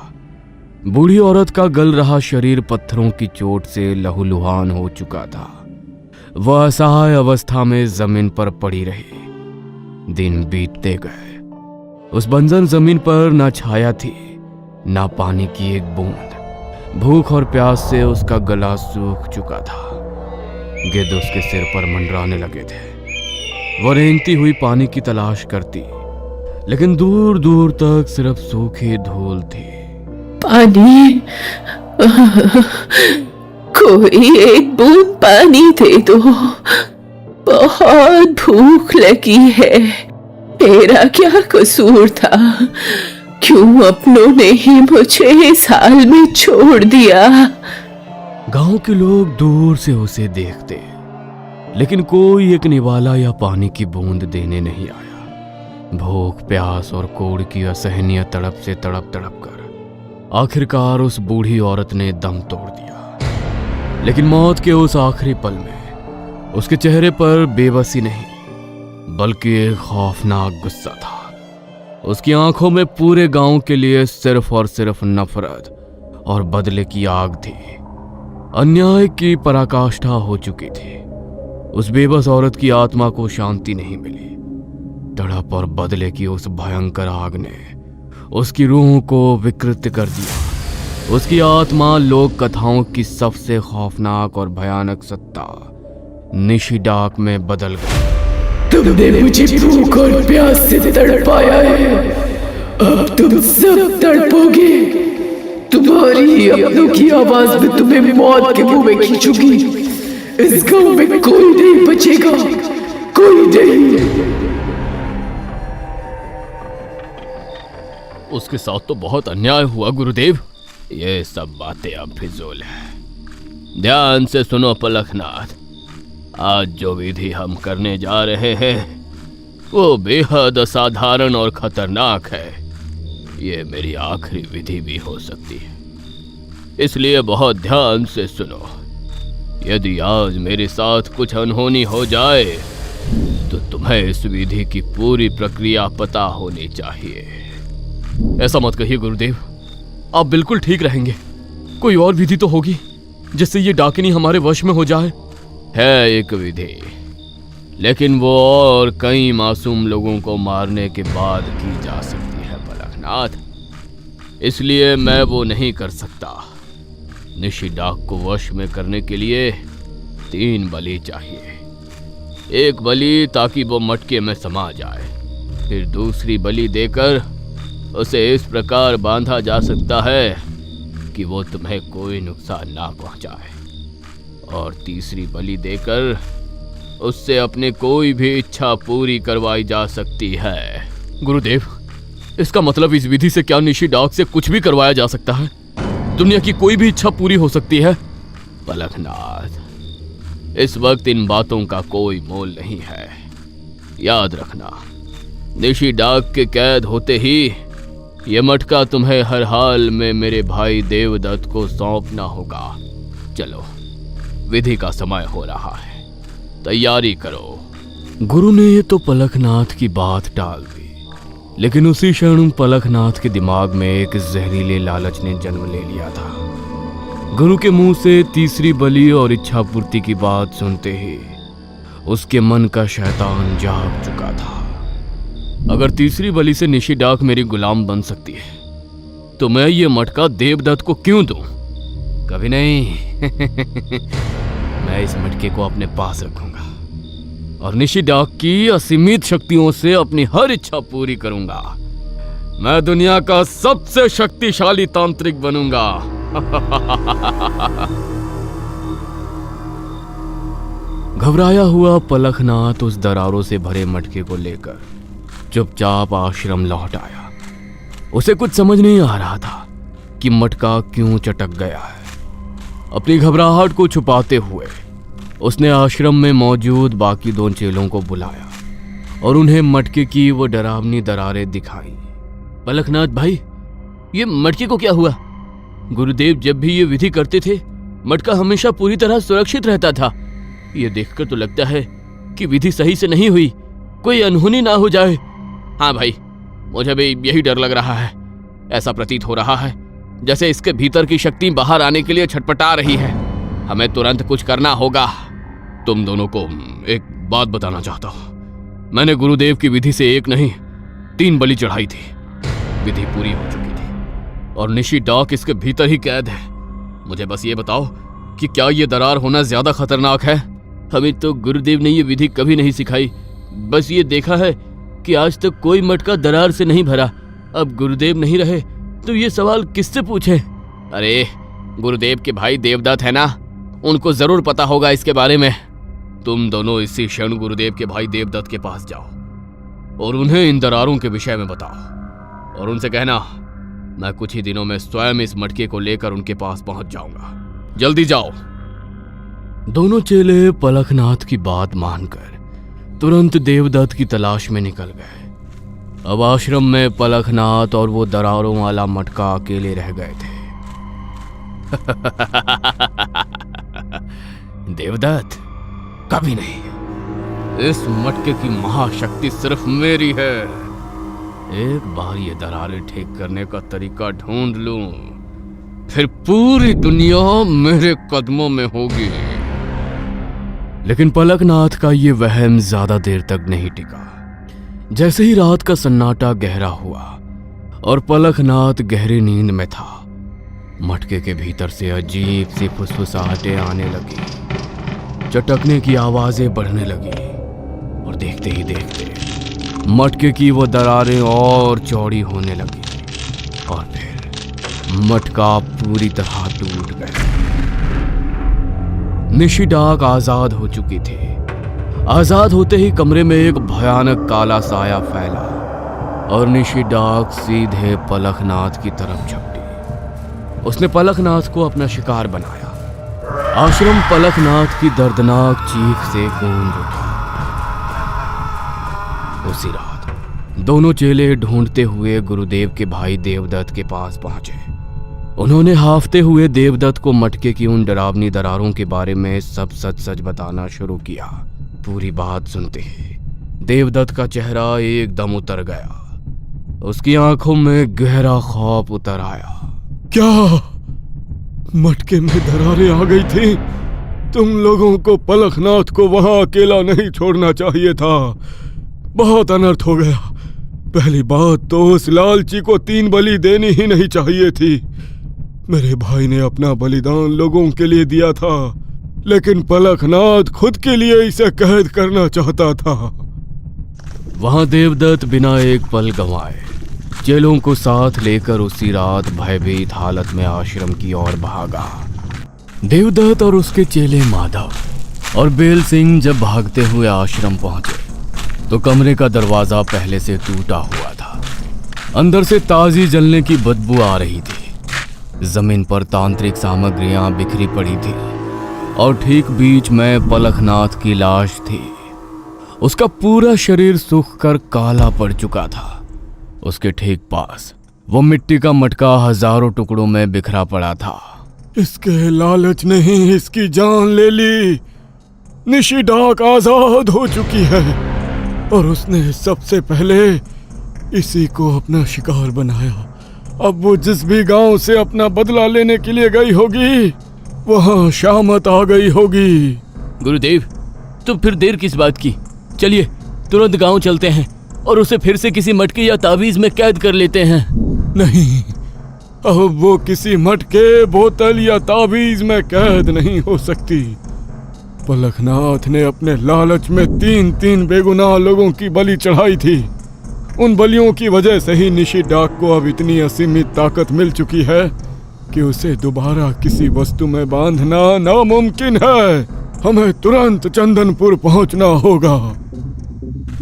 बूढ़ी औरत का गल रहा शरीर पत्थरों की चोट से लहूलुहान हो चुका था। वह असहाय अवस्था में जमीन पर पड़ी रही। दिन बीतते गए। उस बंजर जमीन पर न छाया थी, न पानी की एक बूंद। भूख और प्यास से उसका गला सूख चुका था। गिद्ध उसके सिर पर मंडराने लगे थे। वह रेंगती हुई पानी की तलाश करती, लेकिन दूर दूर तक सिर्फ सूखी धूल थी। पानी, कोई एक बूंद पानी दे दो, बहुत भूख लगी है। मेरा क्या कसूर था? क्यों अपनों ने ही मुझे इस हाल में छोड़ दिया? गांव के लोग दूर से उसे देखते, लेकिन कोई एक निवाला या पानी की बूंद देने नहीं आया। भूख, प्यास और कोड़ की असहनीय तड़प से तड़प तड़प कर आखिरकार उस बूढ़ी औरत ने दम तोड़ दिया। लेकिन मौत के उस आखिरी पल में उसके चेहरे पर बेबसी नहीं, बल्कि एक खौफनाक गुस्सा था। उसकी आंखों में पूरे गांव के लिए सिर्फ और सिर्फ नफरत और बदले की आग थी। अन्याय की पराकाष्ठा हो चुकी थी। उस बेबस औरत की आत्मा को शांति नहीं मिली। तड़प और बदले की उस भयंकर आग ने उसकी रूह को विकृत कर दिया। उसकी आत्मा लोक कथाओं की सबसे खौफनाक और भयानक सत्ता निशिडाक में बदल गई। तुमने मुझे भूख और प्यास से तड़पाया है, अब तुम सब तड़पोगे। तुम्हारी अपनों की आवाज में तुम्हें मौत के मुंह में खींचूंगी। इस गांव में कोई नहीं बचेगा, कोई नहीं। उसके साथ तो बहुत अन्याय हुआ गुरुदेव। ये सब बातें अब फिजूल है। ध्यान से सुनो पलखनाथ, आज जो विधि हम करने जा रहे हैं वो बेहद असाधारण और खतरनाक है। ये मेरी आखिरी विधि भी हो सकती है, इसलिए बहुत ध्यान से सुनो। यदि आज मेरे साथ कुछ अनहोनी हो जाए तो तुम्हें इस विधि की पूरी प्रक्रिया पता होनी चाहिए। ऐसा मत कहिए गुरुदेव, आप बिल्कुल ठीक रहेंगे। कोई और विधि तो होगी जिससे ये डाकिनी हमारे वश में हो जाए। है एक विधि, लेकिन वो और कई मासूम लोगों को मारने के बाद की जा सकती है पलखनाथ, इसलिए मैं वो नहीं कर सकता। निशिडाक को वश में करने के लिए 3 बलि चाहिए। एक बलि ताकि वो मटके में समा जाए, फिर दूसरी बलि देकर उसे इस प्रकार बांधा जा सकता है कि वो तुम्हें कोई नुकसान ना पहुंचाए, और तीसरी बलि देकर उससे अपने कोई भी इच्छा पूरी करवाई जा सकती है। गुरुदेव, इसका मतलब इस विधि से क्या निशिडाक से कुछ भी करवाया जा सकता है? दुनिया की कोई भी इच्छा पूरी हो सकती है? पलखनाथ, इस वक्त इन बातों का कोई मोल नहीं है। याद रखना, निशिडाक के कैद होते ही ये मटका तुम्हें हर हाल में मेरे भाई देवदत्त को सौंपना होगा। चलो, विधि का समय हो रहा है, तैयारी करो। गुरु ने तो पलखनाथ की बात टाल दी, लेकिन उसी क्षण पलखनाथ के दिमाग में एक जहरीले लालच ने जन्म ले लिया था। गुरु के मुंह से तीसरी बलि और इच्छा पूर्ति की बात सुनते ही उसके मन का शैतान जाग चुका था। अगर तीसरी बलि से निशिडाक मेरी गुलाम बन सकती है तो मैं ये मटका देवदत्त को क्यों दूं? कभी नहीं। मैं इस मटके को अपने पास रखूंगा और निशिडाक की असीमित शक्तियों से अपनी हर इच्छा पूरी करूंगा। मैं दुनिया का सबसे शक्तिशाली तांत्रिक बनूंगा। घबराया हुआ पलखनाथ उस दरारों से भरे मटके को लेकर चुपचाप आश्रम लौट आया। उसे कुछ समझ नहीं आ रहा था कि मटका क्यों चटक गया है। अपनी घबराहट को छुपाते हुए उसने आश्रम में मौजूद बाकी 2 चेलों को बुलाया और उन्हें मटके की वो डरावनी दरारें दिखाई। पलखनाथ भाई, ये मटके को क्या हुआ? गुरुदेव जब भी ये विधि करते थे मटका हमेशा पूरी तरह सुरक्षित रहता था। ये देखकर तो लगता है कि विधि सही से नहीं हुई, कोई अनहोनी ना हो जाए। हाँ भाई, मुझे भी यही डर लग रहा है। ऐसा प्रतीत हो रहा है जैसे इसके भीतर की शक्ति बाहर आने के लिए छटपटा रही है। हमें तुरंत कुछ करना होगा। तुम दोनों को एक बात बताना चाहता हूं। मैंने गुरुदेव की विधि से 1 नहीं 3 बलि चढ़ाई थी। विधि पूरी हो चुकी थी और निशी डाक इसके भीतर ही कैद है। मुझे बस ये बताओ कि क्या ये दरार होना ज्यादा खतरनाक है? हमें तो गुरुदेव ने ये विधि कभी नहीं सिखाई। बस ये देखा है कि आज तक कोई मटका दरार से नहीं भरा। अब गुरुदेव नहीं रहे तो ये सवाल किससे पूछे? अरे गुरुदेव के भाई देवदत्त है ना, उनको जरूर पता होगा इसके बारे में। तुम दोनों इसी क्षण गुरुदेव के भाई देवदत्त के पास जाओ और उन्हें इन दरारों के विषय में बताओ और उनसे कहना मैं कुछ ही दिनों में स्वयं इस मटके को लेकर उनके पास पहुंच जाऊंगा। जल्दी जाओ। दोनों चेले पलखनाथ की बात मानकर तुरंत देवदत्त की तलाश में निकल गए। अब आश्रम में पलखनाथ और वो दरारों वाला मटका अकेले रह गए थे। देवदत्त कभी नहीं। इस मटके की महाशक्ति सिर्फ मेरी है। एक बार ये दरारें ठीक करने का तरीका ढूंढ लूं, फिर पूरी दुनिया मेरे कदमों में होगी। लेकिन पलखनाथ का ये वहम ज्यादा देर तक नहीं टिका। जैसे ही रात का सन्नाटा गहरा हुआ और पलखनाथ गहरी नींद में था, मटके के भीतर से अजीब सी फुसफुसाहटें आने लगी, चटकने की आवाजें बढ़ने लगी और देखते ही देखते मटके की वो दरारें और चौड़ी होने लगी और फिर मटका पूरी तरह टूट गया। निशी डाक आजाद हो चुकी थी। आजाद होते ही कमरे में एक भयानक काला साया फैला और निशी डाक सीधे पलखनाथ की तरफ झपटी। उसने पलखनाथ को अपना शिकार बनाया। आश्रम पलखनाथ की दर्दनाक चीख से गूंज उठा। उसी रात दोनों चेले ढूंढते हुए गुरुदेव के भाई देवदत्त के पास पहुंचे। उन्होंने हाफते हुए देवदत्त को मटके की उन डरावनी दरारों के बारे में सब सच सच बताना शुरू किया। पूरी बात सुनते ही देवदत्त का चेहरा एकदम उतर गया। उसकी आंखों में गहरा खौफ उतर आया। क्या मटके में दरारें आ गई थी? तुम लोगों को पलखनाथ को वहां अकेला नहीं छोड़ना चाहिए था। बहुत अनर्थ हो गया। पहली बात तो उस लालची को 3 बलि देनी ही नहीं चाहिए थी। मेरे भाई ने अपना बलिदान लोगों के लिए दिया था, लेकिन पलखनाथ खुद के लिए इसे कैद करना चाहता था। वहां देवदत्त बिना एक पल गंवाए चेलों को साथ लेकर उसी रात भयभीत हालत में आश्रम की ओर भागा। देवदत्त और उसके चेले माधव और बेल सिंह जब भागते हुए आश्रम पहुंचे तो कमरे का दरवाजा पहले से टूटा हुआ था। अंदर से ताजी जलने की बदबू आ रही थी। जमीन पर तांत्रिक सामग्रियां बिखरी पड़ी थी और ठीक बीच में पलखनाथ की लाश थी। उसका पूरा शरीर सूख कर काला पड़ चुका था। उसके ठीक पास वो मिट्टी का मटका हजारों टुकड़ों में बिखरा पड़ा था। इसके लालच ने ही इसकी जान ले ली। निशी डाक आजाद हो चुकी है और उसने सबसे पहले इसी को अपना शिकार बनाया। अब वो जिस भी गांव से अपना बदला लेने के लिए गई होगी, वहां शामत आ गई होगी। गुरुदेव, तो फिर देर किस बात की? चलिए तुरंत गांव चलते हैं और उसे फिर से किसी मटके या तावीज में कैद कर लेते हैं। नहीं, अब वो किसी मटके, बोतल या तावीज में कैद नहीं हो सकती। पलखनाथ ने अपने लालच में 3 बेगुनाह लोगों की बलि चढ़ाई थी। उन बलियों की वजह से ही निशी डाक को अब इतनी असीमित ताकत मिल चुकी है कि उसे दोबारा किसी वस्तु में बांधना नामुमकिन है। हमें तुरंत चंदनपुर पहुंचना होगा।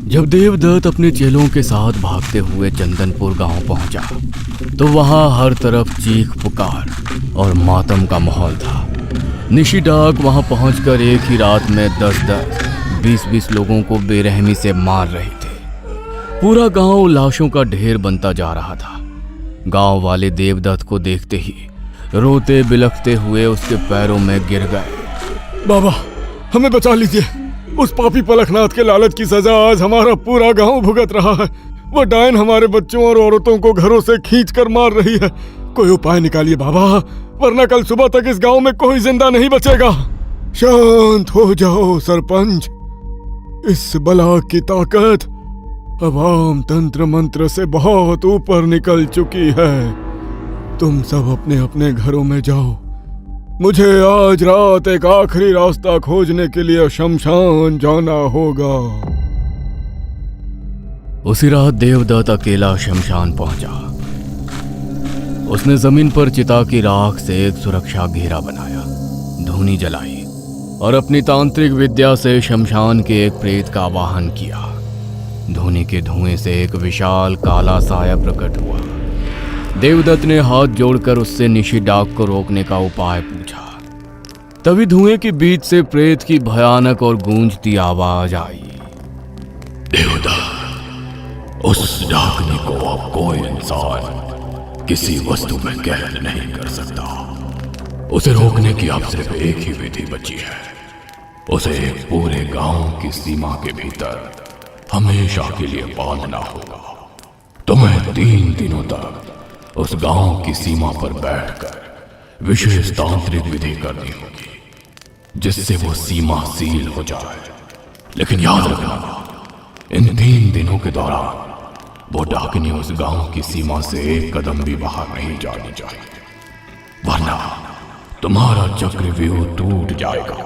जब देवदत्त अपने चेलों के साथ भागते हुए चंदनपुर गांव पहुंचा तो वहां हर तरफ चीख पुकार और मातम का माहौल था। निशी डाक वहां पहुंचकर एक ही रात में 10-10, 20-20 लोगों को बेरहमी से मार रहे थे। पूरा गांव लाशों का ढेर बनता जा रहा था। गांव वाले देवदत्त को देखते ही रोते बिलखते हुए उसके पैरों में गिर गए। बाबा, हमें बचा लीजिए। उस पापी पलखनाथ के लालच की सजा आज हमारा पूरा गांव भुगत रहा है। वो डायन हमारे बच्चों और औरतों को घरों से खींच कर मार रही है। कोई उपाय निकालिए बाबा, वरना कल सुबह तक इस गांव में कोई जिंदा नहीं बचेगा। शांत हो जाओ सरपंच, इस बला की ताकत अब आम तंत्र मंत्र से बहुत ऊपर निकल चुकी है। तुम सब अपने अपने घरों में जाओ। मुझे आज रात एक आखिरी रास्ता खोजने के लिए शमशान जाना होगा। उसी रात देवदत्त अकेला शमशान पहुंचा। उसने जमीन पर चिता की राख से एक सुरक्षा घेरा बनाया, धूनी जलाई और अपनी तांत्रिक विद्या से शमशान के एक प्रेत का आवाहन किया। धूनी के धुएं से एक विशाल काला साया प्रकट हुआ। देवदत्त ने हाथ जोड़कर उससे निशिडाक को रोकने का उपाय पूछा। तभी धुएं के बीच से प्रेत की भयानक और गूंजती आवाज आई। देवदत्त, उस डाकनी को अब कोई इंसान किसी वस्तु में कैद नहीं कर सकता। उसे रोकने की अब सिर्फ एक ही विधि बची है। उसे एक पूरे गांव की सीमा के भीतर हमेशा के लिए बांधना होगा। तुम्हें 3 दिनों तक उस गांव की सीमा पर बैठकर विशेष तांत्रिक विधि करनी होगी, जिससे वो सीमा सील हो जाए। लेकिन याद रखना, इन 3 दिनों के दौरान वो डाकनी उस गांव की सीमा से एक कदम भी बाहर नहीं जानी चाहिए, वरना तुम्हारा चक्रव्यूह टूट जाएगा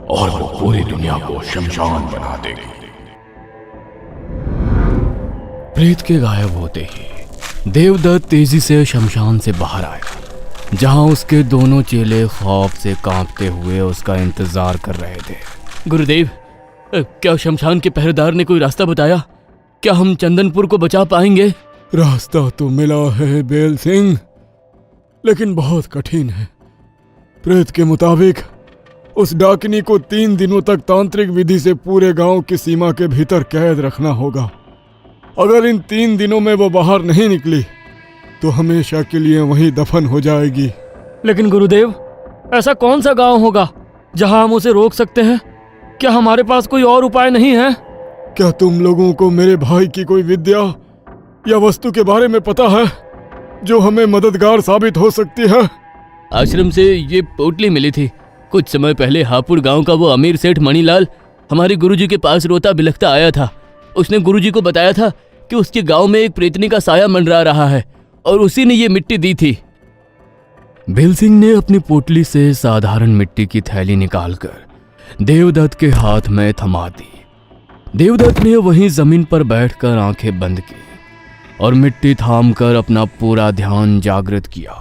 और वो पूरी दुनिया को शमशान बना देगी। प्रेत के गायब होते ही देवदत्त तेजी से शमशान से बाहर आया, जहां उसके दोनों चेले खौफ से कांपते हुए उसका इंतजार कर रहे थे। गुरुदेव, क्या शमशान के पहरेदार ने कोई रास्ता बताया? क्या हम चंदनपुर को बचा पाएंगे? रास्ता तो मिला है बेल सिंह, लेकिन बहुत कठिन है। प्रेत के मुताबिक उस डाकिनी को 3 दिनों तक तांत्रिक विधि से पूरे गांव की सीमा के भीतर कैद रखना होगा। अगर इन 3 दिनों में वो बाहर नहीं निकली तो हमेशा के लिए वहीं दफन हो जाएगी। लेकिन गुरुदेव, ऐसा कौन सा गांव होगा जहां हम उसे रोक सकते हैं? क्या हमारे पास कोई और उपाय नहीं है? क्या तुम लोगों को मेरे भाई की कोई विद्या या वस्तु के बारे में पता है जो हमें मददगार साबित हो सकती है? आश्रम से ये पोटली मिली थी। कुछ समय पहले हापुड़ गांव का वो अमीर सेठ मणिलाल हमारे गुरुजी के पास रोता बिलखता आया था। उसने गुरुजी को बताया था कि उसके गांव में एक प्रेतनी का साया मंडरा रहा है और उसी ने ये मिट्टी दी थी। बेल सिंह ने अपनी पोटली से साधारण मिट्टी की थैली निकालकर देवदत्त के हाथ में थमा दी। देवदत्त ने वहीं जमीन पर बैठकर आंखें बंद की और मिट्टी थामकर अपना पूरा ध्यान जागृत किया।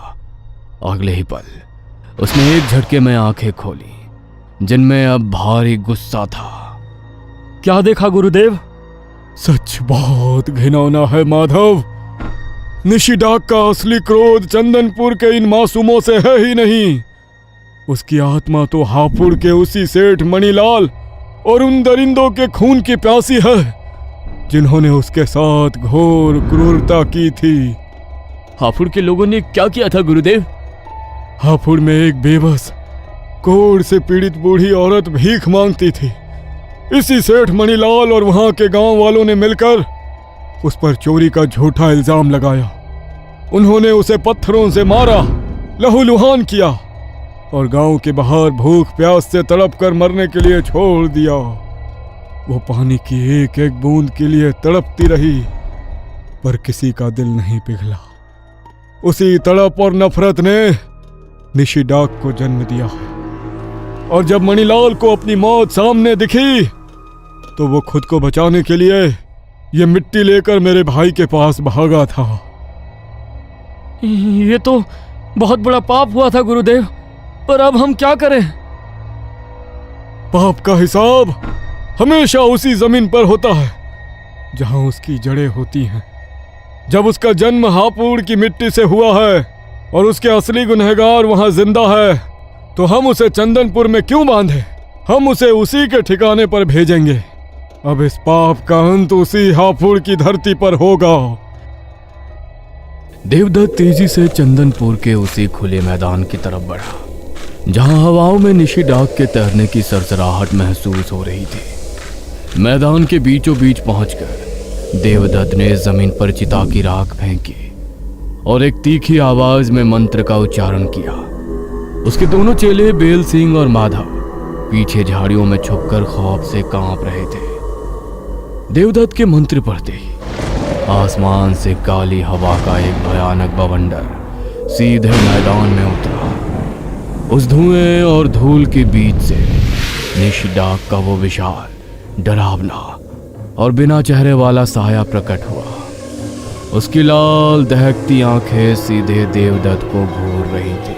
अगले ही पल उसने एक झटके में आंखें खोली, जिनमें अब भारी गुस्सा था। क्या देखा गुरुदेव? सच बहुत घिनौना है माधव। निशिडाक का असली क्रोध चंदनपुर के इन मासूमों से है ही नहीं। उसकी आत्मा तो हापुड़ के उसी सेठ मणिलाल और उन दरिंदों के खून की प्यासी है जिन्होंने उसके साथ घोर क्रूरता की थी। हापुड़ के लोगों ने क्या किया था गुरुदेव? हापुड़ में एक बेबस कोढ़ से पीड़ित बूढ़ी औरत भीख मांगती थी। इसी सेठ मणिलाल और वहां के गांव वालों ने मिलकर उस पर चोरी का झूठा इल्जाम लगाया। उन्होंने उसे पत्थरों से मारा, लहूलुहान किया और गांव के बाहर भूख प्यास से तड़प कर मरने के लिए छोड़ दिया। वो पानी की एक एक बूंद के लिए तड़पती रही, पर किसी का दिल नहीं पिघला। उसी तड़प और नफरत ने निशिडाक को जन्म दिया और जब मणिलाल को अपनी मौत सामने दिखी तो वो खुद को बचाने के लिए ये मिट्टी लेकर मेरे भाई के पास भागा था। ये तो बहुत बड़ा पाप हुआ था गुरुदेव, पर अब हम क्या करें? पाप का हिसाब हमेशा उसी जमीन पर होता है जहां उसकी जड़ें होती हैं। जब उसका जन्म हापुड़ की मिट्टी से हुआ है और उसके असली गुनहगार वहां जिंदा है, तो हम उसे चंदनपुर में क्यों बांधे? हम उसे उसी के ठिकाने पर भेजेंगे। अब इस पाप का अंत उसी हापुड़ की धरती पर होगा। देवदत्त तेजी से चंदनपुर के उसी खुले मैदान की तरफ बढ़ा, जहां हवाओं में निशिडाक के तैरने की सरसराहट महसूस हो रही थी। मैदान के बीचों बीच पहुंचकर देवदत्त ने जमीन पर चिता की राख फेंकी और एक तीखी आवाज में मंत्र का उच्चारण किया। उसके दोनों चेले बेल सिंह और माधव पीछे झाड़ियों में छुपकर खौफ से कांप रहे थे। देवदत्त के मंत्र पढ़ते ही आसमान से काली हवा का एक भयानक बवंडर सीधे मैदान में उतरा। उस धुएं और धूल के बीच से निशिडाक का वो विशाल, डरावना और बिना चेहरे वाला साया प्रकट हुआ। उसकी लाल दहकती आंखें सीधे देवदत्त को घूर रही थी।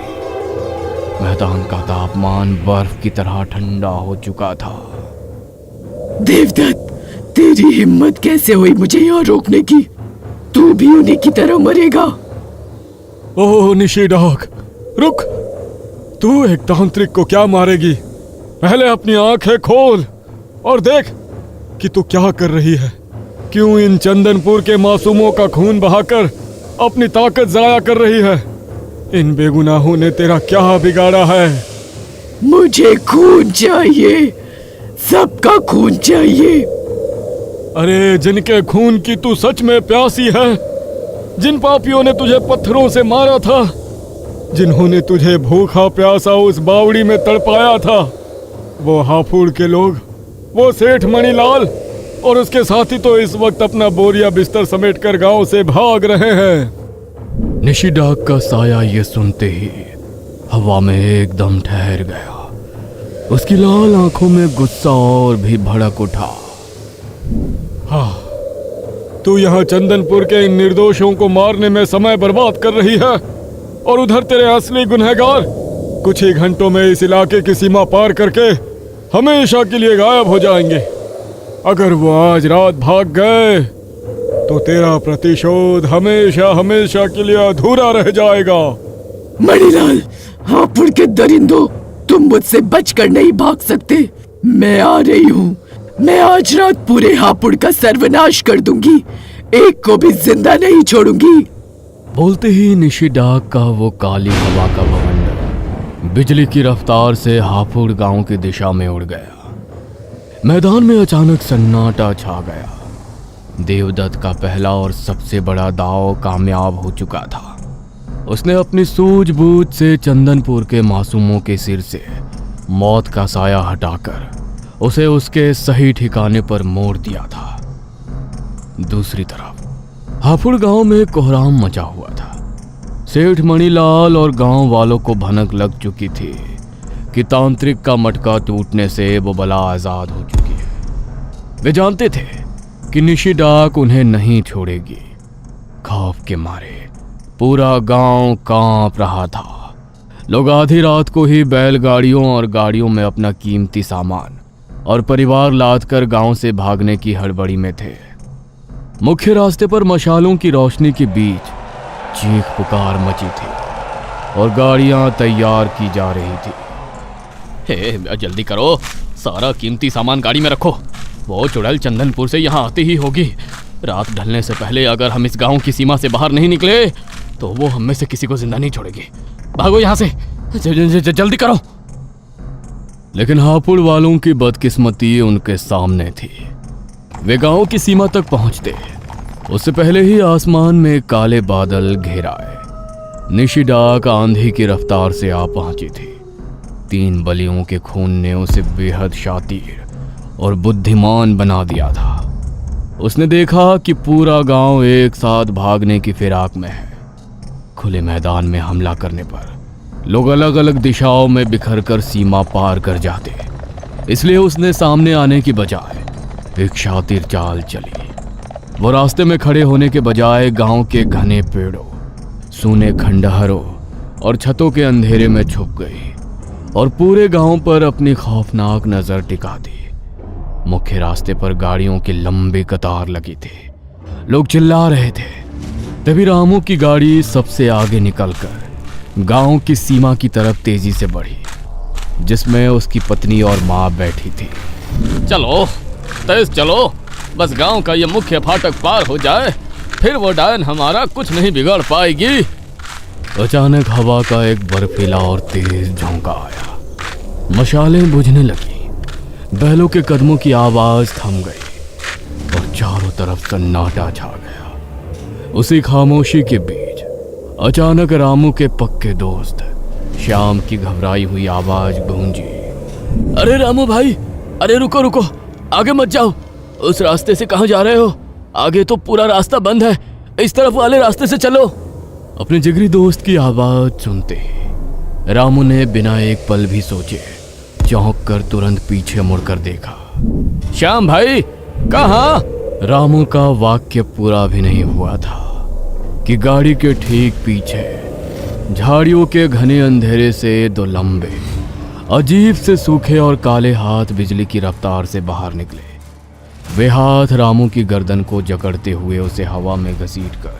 मैदान का तापमान बर्फ की तरह ठंडा हो चुका था। देवदत्त, तेरी हिम्मत कैसे हुई मुझे यहाँ रोकने की? तू भी उन्हीं की तरह मरेगा। ओह निशिडाक, रुक। तू एक तांत्रिक को क्या मारेगी? पहले अपनी आंखें खोल और देख कि तू क्या कर रही है। क्यों इन चंदनपुर के मासूमों का खून बहाकर अपनी ताकत जाया कर रही है? इन बेगुनाहों ने तेरा क्या बिगाड़ा है? मुझे खून चाहिए, सबका खून चाहिए। अरे जिनके खून की तू सच में प्यासी है, जिन पापियों ने तुझे पत्थरों से मारा था, जिन्होंने तुझे भूखा प्यासा उस बावड़ी में तड़पाया था, वो हाफूड़ के लोग, वो सेठ मणिलाल और उसके साथी तो इस वक्त अपना बोरिया बिस्तर समेटकर गांव से भाग रहे हैं। निशिडाक का साया ये सुनते ही हवा में एकदम ठहर गया। उसकी लाल आंखों में गुस्सा और भी भड़क उठा। हाँ, तू यहाँ चंदनपुर के इन निर्दोषों को मारने में समय बर्बाद कर रही है और उधर तेरे असली गुनहगार कुछ ही घंटों में इस इलाके की सीमा पार करके हमेशा के लिए गायब हो जाएंगे। अगर वो आज रात भाग गए तो तेरा प्रतिशोध हमेशा हमेशा के लिए अधूरा रह जाएगा। मणिलाल, हापुड़ के दरिंदों, तुम मुझसे बचकर नहीं भाग सकते। मैं आ रही हूँ। मैं आज रात पूरे हापुड़ का सर्वनाश कर दूंगी, एक को भी जिंदा नहीं छोड़ूंगी। बोलते ही निशिडाक का वो काली हवा का बवंडर बिजली की रफ्तार से हापुड़ गांव की दिशा में उड़ गया। मैदान में अचानक सन्नाटा छा गया। देवदत्त का पहला और सबसे बड़ा दांव कामयाब हो चुका था। उसने अपनी सूझबूझ से चंदनपुर के मासूमों के सिर से मौत का साया हटाकर उसे उसके सही ठिकाने पर मोड़ दिया था। दूसरी तरफ हापुड़ गांव में कोहराम मचा हुआ था। सेठ मणिलाल और गांव वालों को भनक लग चुकी थी कि तांत्रिक का मटका टूटने से वो बला आजाद हो चुकी है। वे जानते थे कि निशिडाक उन्हें नहीं छोड़ेगी। खौफ के मारे पूरा गांव कांप रहा था। लोग आधी रात को ही बैलगाड़ियों और गाड़ियों में अपना कीमती सामान और परिवार लादकर गांव से भागने की हड़बड़ी में थे। मुख्य रास्ते पर मशालों की रोशनी के बीच चीख पुकार मची थी और गाड़ियां तैयार की जा रही थी। हे जल्दी करो, सारा कीमती सामान गाड़ी में रखो। वो चुड़ैल चंदनपुर से यहाँ आती ही होगी। रात ढलने से पहले अगर हम इस गांव की सीमा से बाहर नहीं निकले तो वो हम में से किसी को जिंदा नहीं छोड़ेगी। भागो यहाँ से, जल्दी करो। लेकिन हापुड़ वालों की बदकिस्मती उनके सामने थी। वे गांव की सीमा तक पहुंचते उससे पहले ही आसमान में काले बादल घेर आए। निशिडाक आंधी की रफ्तार से आ पहुंची थी। 3 बलियों के खून ने उसे बेहद शातिर और बुद्धिमान बना दिया था। उसने देखा कि पूरा गांव एक साथ भागने की फिराक में है। खुले मैदान में हमला करने पर लोग अलग अलग दिशाओं में बिखरकर सीमा पार कर जाते, इसलिए उसने सामने आने की बजाय एक शातिर चाल चली। वो रास्ते में खड़े होने के बजाय गांव के घने पेड़ों, सूने खंडहरों और छतों के अंधेरे में छुप गई और पूरे गांव पर अपनी खौफनाक नजर टिका दी। मुख्य रास्ते पर गाड़ियों की लंबी कतार लगी थी। लोग चिल्ला रहे थे। तभी रामू की गाड़ी सबसे आगे निकलकर गांव की सीमा की तरफ तेजी से बढ़ी, जिसमें उसकी पत्नी और मां बैठी थी। चलो तेज चलो, बस गांव का ये मुख्य फाटक पार हो जाए, फिर वो डायन हमारा कुछ नहीं बिगाड़ पाएगी। अचानक हवा का एक बर्फीला और तेज झोंका आया। मशालें बुझने लगी। बैलों के कदमों की आवाज थम गई और चारों तरफ सन्नाटा छा गया। उसी खामोशी के बीच अचानक रामू के पक्के दोस्त श्याम की घबराई हुई आवाज गूंजी। अरे रामू भाई, अरे रुको रुको, आगे मत जाओ। उस रास्ते से कहाँ जा रहे हो? आगे तो पूरा रास्ता बंद है, इस तरफ वाले रास्ते से चलो। अपने जिगरी दोस्त की आवाज सुनते ही रामू ने बिना एक पल भी सोचे चौंक कर तुरंत पीछे मुड़कर देखा। श्याम भाई कहाँ? रामू का वाक्य पूरा भी नहीं हुआ था कि गाड़ी के ठीक पीछे झाड़ियों के घने अंधेरे से दो लंबे अजीब से सूखे और काले हाथ बिजली की रफ्तार से बाहर निकले। वे हाथ रामू की गर्दन को जकड़ते हुए उसे हवा में घसीटकर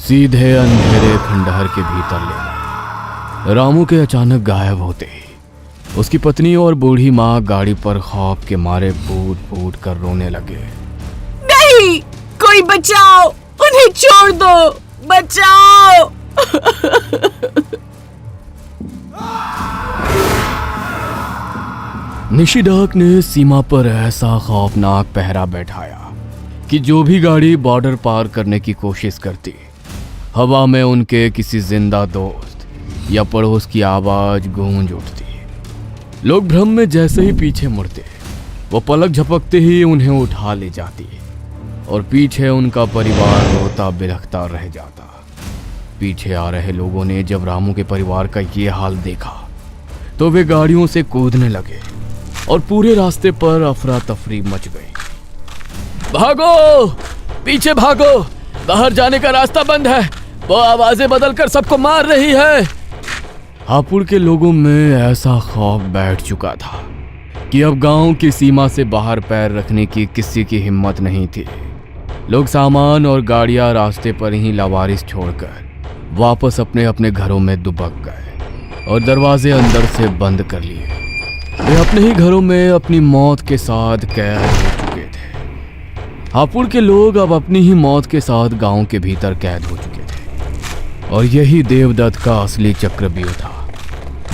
सीधे अंधेरे खंडहर के भीतर ले गए। रामू के अचानक गायब होते ही उसकी पत्नी और बूढ़ी माँ गाड़ी पर खौफ के मारे फूट फूट कर रोने लगे। नहीं, कोई बचाओ, उन्हें छोड़ दो, बचाओ। निशिडाक ने सीमा पर ऐसा खौफनाक पहरा बैठाया कि जो भी गाड़ी बॉर्डर पार करने की कोशिश करती, हवा में उनके किसी जिंदा दोस्त या पड़ोस की आवाज गूंज उठती। लोग भ्रम में जैसे ही पीछे मुड़ते, वो पलक झपकते ही उन्हें उठा ले जाती और पीछे उनका परिवार रोता बिलखता रह जाता। पीछे आ रहे लोगों ने जब रामू के परिवार का ये हाल देखा तो वे गाड़ियों से कूदने लगे और पूरे रास्ते पर अफरा तफरी मच गई। भागो, पीछे भागो, बाहर जाने का रास्ता बंद है, वो आवाजें बदलकर सबको मार रही है। हापुड़ के लोगों में ऐसा खौफ बैठ चुका था कि अब गांव की सीमा से बाहर पैर रखने की किसी की हिम्मत नहीं थी। लोग सामान और गाड़ियां रास्ते पर ही लावारिस छोड़कर वापस अपने अपने घरों में दुबक गए और दरवाजे अंदर से बंद कर लिए। वे अपने ही घरों में अपनी मौत के साथ कैद हो चुके थे। हापुड़ के लोग अब अपनी ही मौत के साथ गांव के भीतर कैद हो चुके थे और यही देवदत्त का असली चक्रव्यूह था।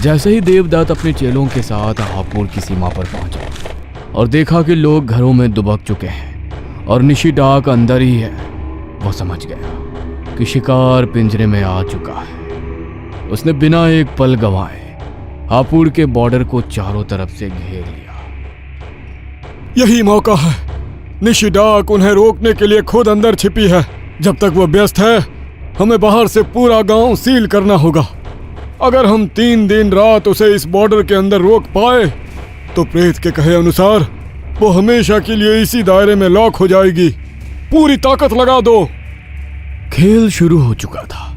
जैसे ही देवदत्त अपने चेलों के साथ हापुड़ की सीमा पर पहुंचे और देखा कि लोग घरों में दुबक चुके हैं और निशिडाक अंदर ही है, वो समझ गया कि शिकार पिंजरे में आ चुका है। उसने बिना एक पल गंवाए हापुड़ के बॉर्डर को चारों तरफ से घेर लिया। यही मौका है। निशिडाक उन्हें रोकने के लिए खुद अंदर छिपी है। जब तक वो व्यस्त है, हमें बाहर से पूरा गांव सील करना होगा। अगर हम 3 दिन रात उसे इस बॉर्डर के अंदर रोक पाए तो प्रेत के कहे अनुसार वो हमेशा के लिए इसी दायरे में लॉक हो जाएगी। पूरी ताकत लगा दो। खेल शुरू हो चुका था।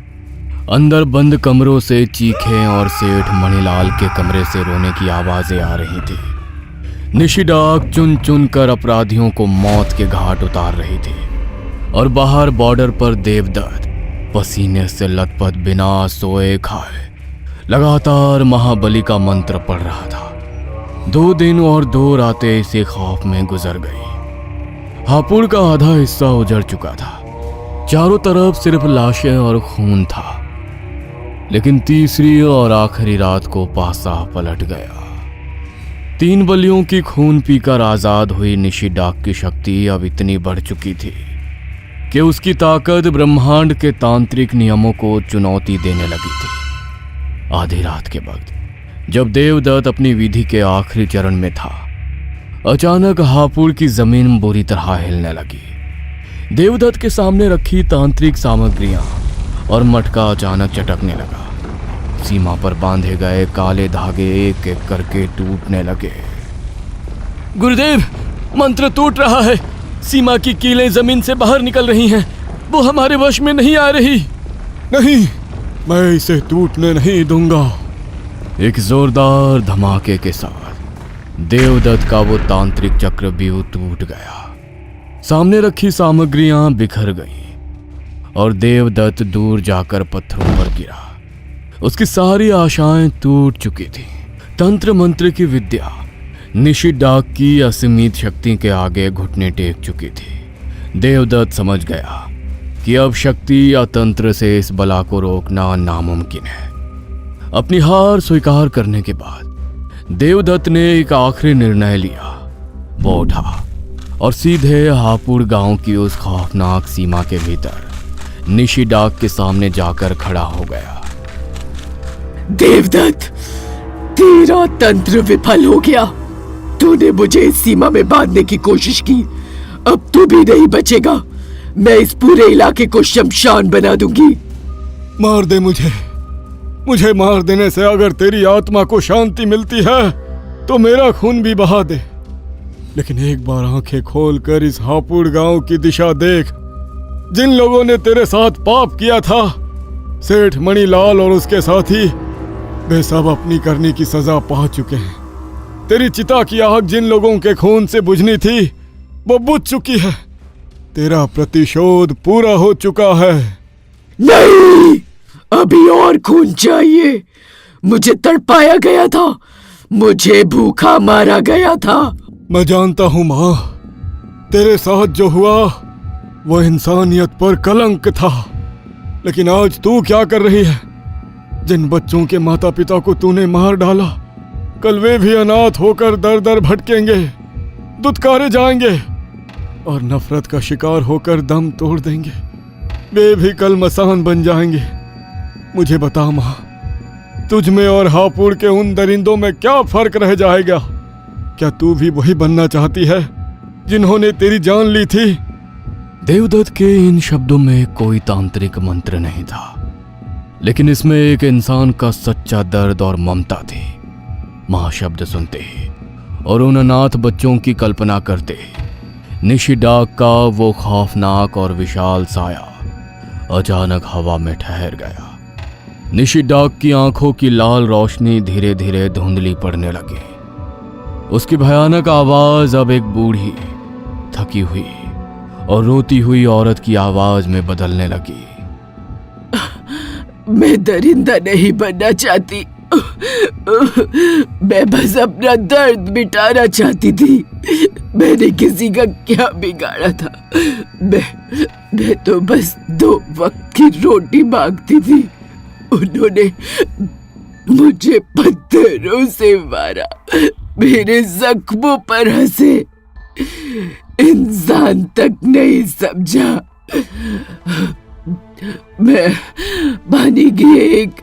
अंदर बंद कमरों से चीखें और सेठ मणिलाल के कमरे से रोने की आवाजें आ रही थी। निशिडाक चुन चुन कर अपराधियों को मौत के घाट उतार रही थी और बाहर बॉर्डर पर देवदत्त पसीने से लथपथ बिना सोए खाए लगातार महाबली का मंत्र पढ़ रहा था। 2 दिन और 2 रातें इसी खौफ में गुजर गई। हापुड़ का आधा हिस्सा उजड़ चुका था। चारों तरफ सिर्फ लाशें और खून था। लेकिन तीसरी और आखिरी रात को पासा पलट गया। 3 बलियों की खून पीकर आजाद हुई निशिडाक की शक्ति अब इतनी बढ़ चुकी थी कि उसकी ताकत ब्रह्मांड के तांत्रिक नियमों को चुनौती देने लगी थी। आधी रात के वक्त जब देवदत्त अपनी विधि के आखिरी चरण में था, अचानक हापुड़ की जमीन बुरी तरह हिलने लगी। देवदत्त के सामने रखी तांत्रिक सामग्रियां और मटका अचानक चटकने लगा। सीमा पर बांधे गए काले धागे एक एक करके टूटने लगे। गुरुदेव, मंत्र टूट रहा है। सीमा की कीलें जमीन से बाहर निकल रही हैं। वो हमारे वश में नहीं आ रही। नहीं, मैं इसे टूटने नहीं दूंगा। एक जोरदार धमाके के साथ देवदत्त का वो तांत्रिक चक्रव्यूह टूट गया। सामने रखी सामग्रियां बिखर गईं और देवदत्त दूर जाकर पत्थरों पर गिरा। उसकी सारी आशाएं टूट चुकी थी। तंत्र मंत्र की विद्या निशिडाक की असीमित शक्ति के आगे घुटने टेक चुकी थी। देवदत्त समझ गया कि अब शक्ति या तंत्र से इस बला को रोकना नामुमकिन है। अपनी हार स्वीकार करने के बाद देवदत्त ने एक आखिरी निर्णय लिया। वो उठा और सीधे हापुड़ गांव की उस खौफनाक सीमा के भीतर निशिडाक के सामने जाकर खड़ा हो गया। देवदत्त, तेरा तंत्र विफल हो गया। तूने मुझे इस सीमा में बांधने की कोशिश की, अब तू भी नहीं बचेगा। मैं इस पूरे इलाके को शमशान बना दूंगी। मार दे मुझे मार देने से अगर तेरी आत्मा को शांति मिलती है तो मेरा खून भी बहा दे, लेकिन एक बार आंखें खोलकर इस हापुड़ गांव की दिशा देख। जिन लोगों ने तेरे साथ पाप किया था, सेठ मणिलाल और उसके साथी, वे सब अपनी करनी की सजा पा चुके हैं। तेरी चिता की आग जिन लोगों के खून से बुझनी थी वो बुझ चुकी है। तेरा प्रतिशोध पूरा हो चुका है। नहीं, अभी और खून चाहिए। मुझे तड़पाया गया था, मुझे भूखा मारा गया था। मैं जानता हूं माँ, तेरे साथ जो हुआ वो इंसानियत पर कलंक था, लेकिन आज तू क्या कर रही है? जिन बच्चों के माता पिता को तूने मार डाला, कल वे भी अनाथ होकर दर दर भटकेंगे, दुत्कारे जाएंगे और नफरत का शिकार होकर दम तोड़ देंगे। वे भी कल मसान बन जाएंगे। मुझे बता माँ, तुझ में और हापुड़ के उन दरिंदों में क्या फर्क रह जाएगा? क्या तू भी वही बनना चाहती है जिन्होंने तेरी जान ली थी? देवदत्त के इन शब्दों में कोई तांत्रिक मंत्र नहीं था, लेकिन इसमें एक इंसान का सच्चा दर्द और ममता थी। मां शब्द सुनते ही और उन अनाथ बच्चों की कल्पना करते ही निशिडाक का वो खौफनाक और विशाल साया अचानक हवा में ठहर गया। निशिडाक की आंखों की लाल रोशनी धीरे धीरे धुंधली पड़ने लगी। उसकी भयानक आवाज अब एक बूढ़ी, थकी हुई और रोती हुई औरत की आवाज में बदलने लगी। मैं दरिंदा नहीं बनना चाहती, मैं बस अपना दर्द मिटाना चाहती थी। मैंने किसी का क्या बिगाड़ा था? मैं तो बस 2 वक्त की रोटी मांगती थी। उन्होंने मुझे पत्थरों से मारा, मेरे जख्मों पर हंसे, इंसान तक नहीं समझा। मैं पानी की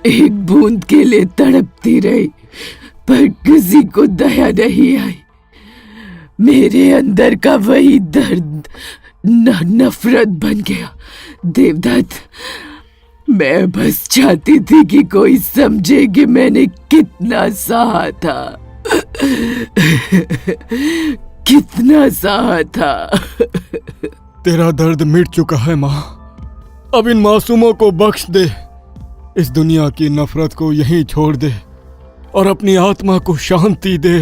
एक बूंद के लिए तड़पती रही, पर किसी को दया नहीं आई। मेरे अंदर का वही दर्द नफरत बन गया। देवदत्त, मैं बस चाहती थी कि कोई समझे कि मैंने कितना सहा था, कितना सहा था। तेरा दर्द मिट चुका है माँ, अब इन मासूमों को बख्श दे। इस दुनिया की नफरत को यहीं छोड़ दे और अपनी आत्मा को शांति दे।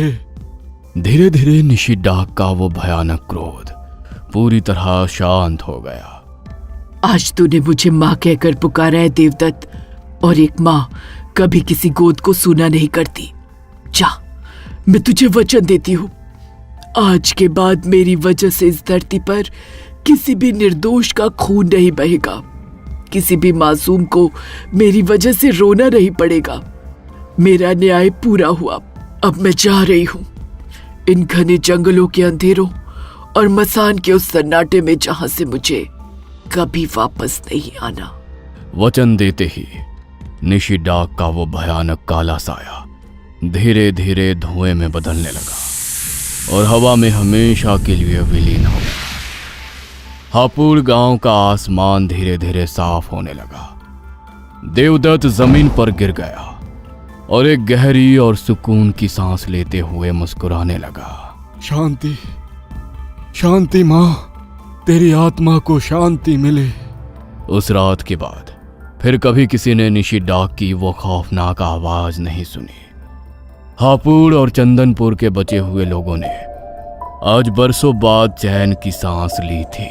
धीरे धीरे निशिडाक का वो भयानक क्रोध पूरी तरह शांत हो गया। आज तूने मुझे माँ कहकर पुकारा है देवदत्त, और एक माँ कभी किसी गोद को सूना नहीं करती। जा, मैं तुझे वचन देती हूँ, आज के बाद मेरी वजह से इस धरती पर किसी भी निर्दोष का खून नहीं बहेगा, किसी भी मासूम को मेरी वजह से रोना नहीं पड़ेगा। मेरा न्याय पूरा हुआ, अब मैं जा रही हूँ इन घने जंगलों के अंधेरों और मसान के उस सन्नाटे में जहां से मुझे कभी वापस नहीं आना। वचन देते ही निशिडाक का वो भयानक काला साया धीरे धीरे धुएं में बदलने लगा और हवा में हमेशा के लिए विलीन हो गया। हापुड़ गांव का आसमान धीरे धीरे साफ होने लगा। देवदत्त जमीन पर गिर गया और एक गहरी और सुकून की सांस लेते हुए मुस्कुराने लगा। शांति, शांति माँ, तेरी आत्मा को शांति मिले। उस रात के बाद फिर कभी किसी ने निशिडाक की वो खौफनाक आवाज नहीं सुनी। हापुड़ और चंदनपुर के बचे हुए लोगों ने आज बरसों बाद चैन की सांस ली थी।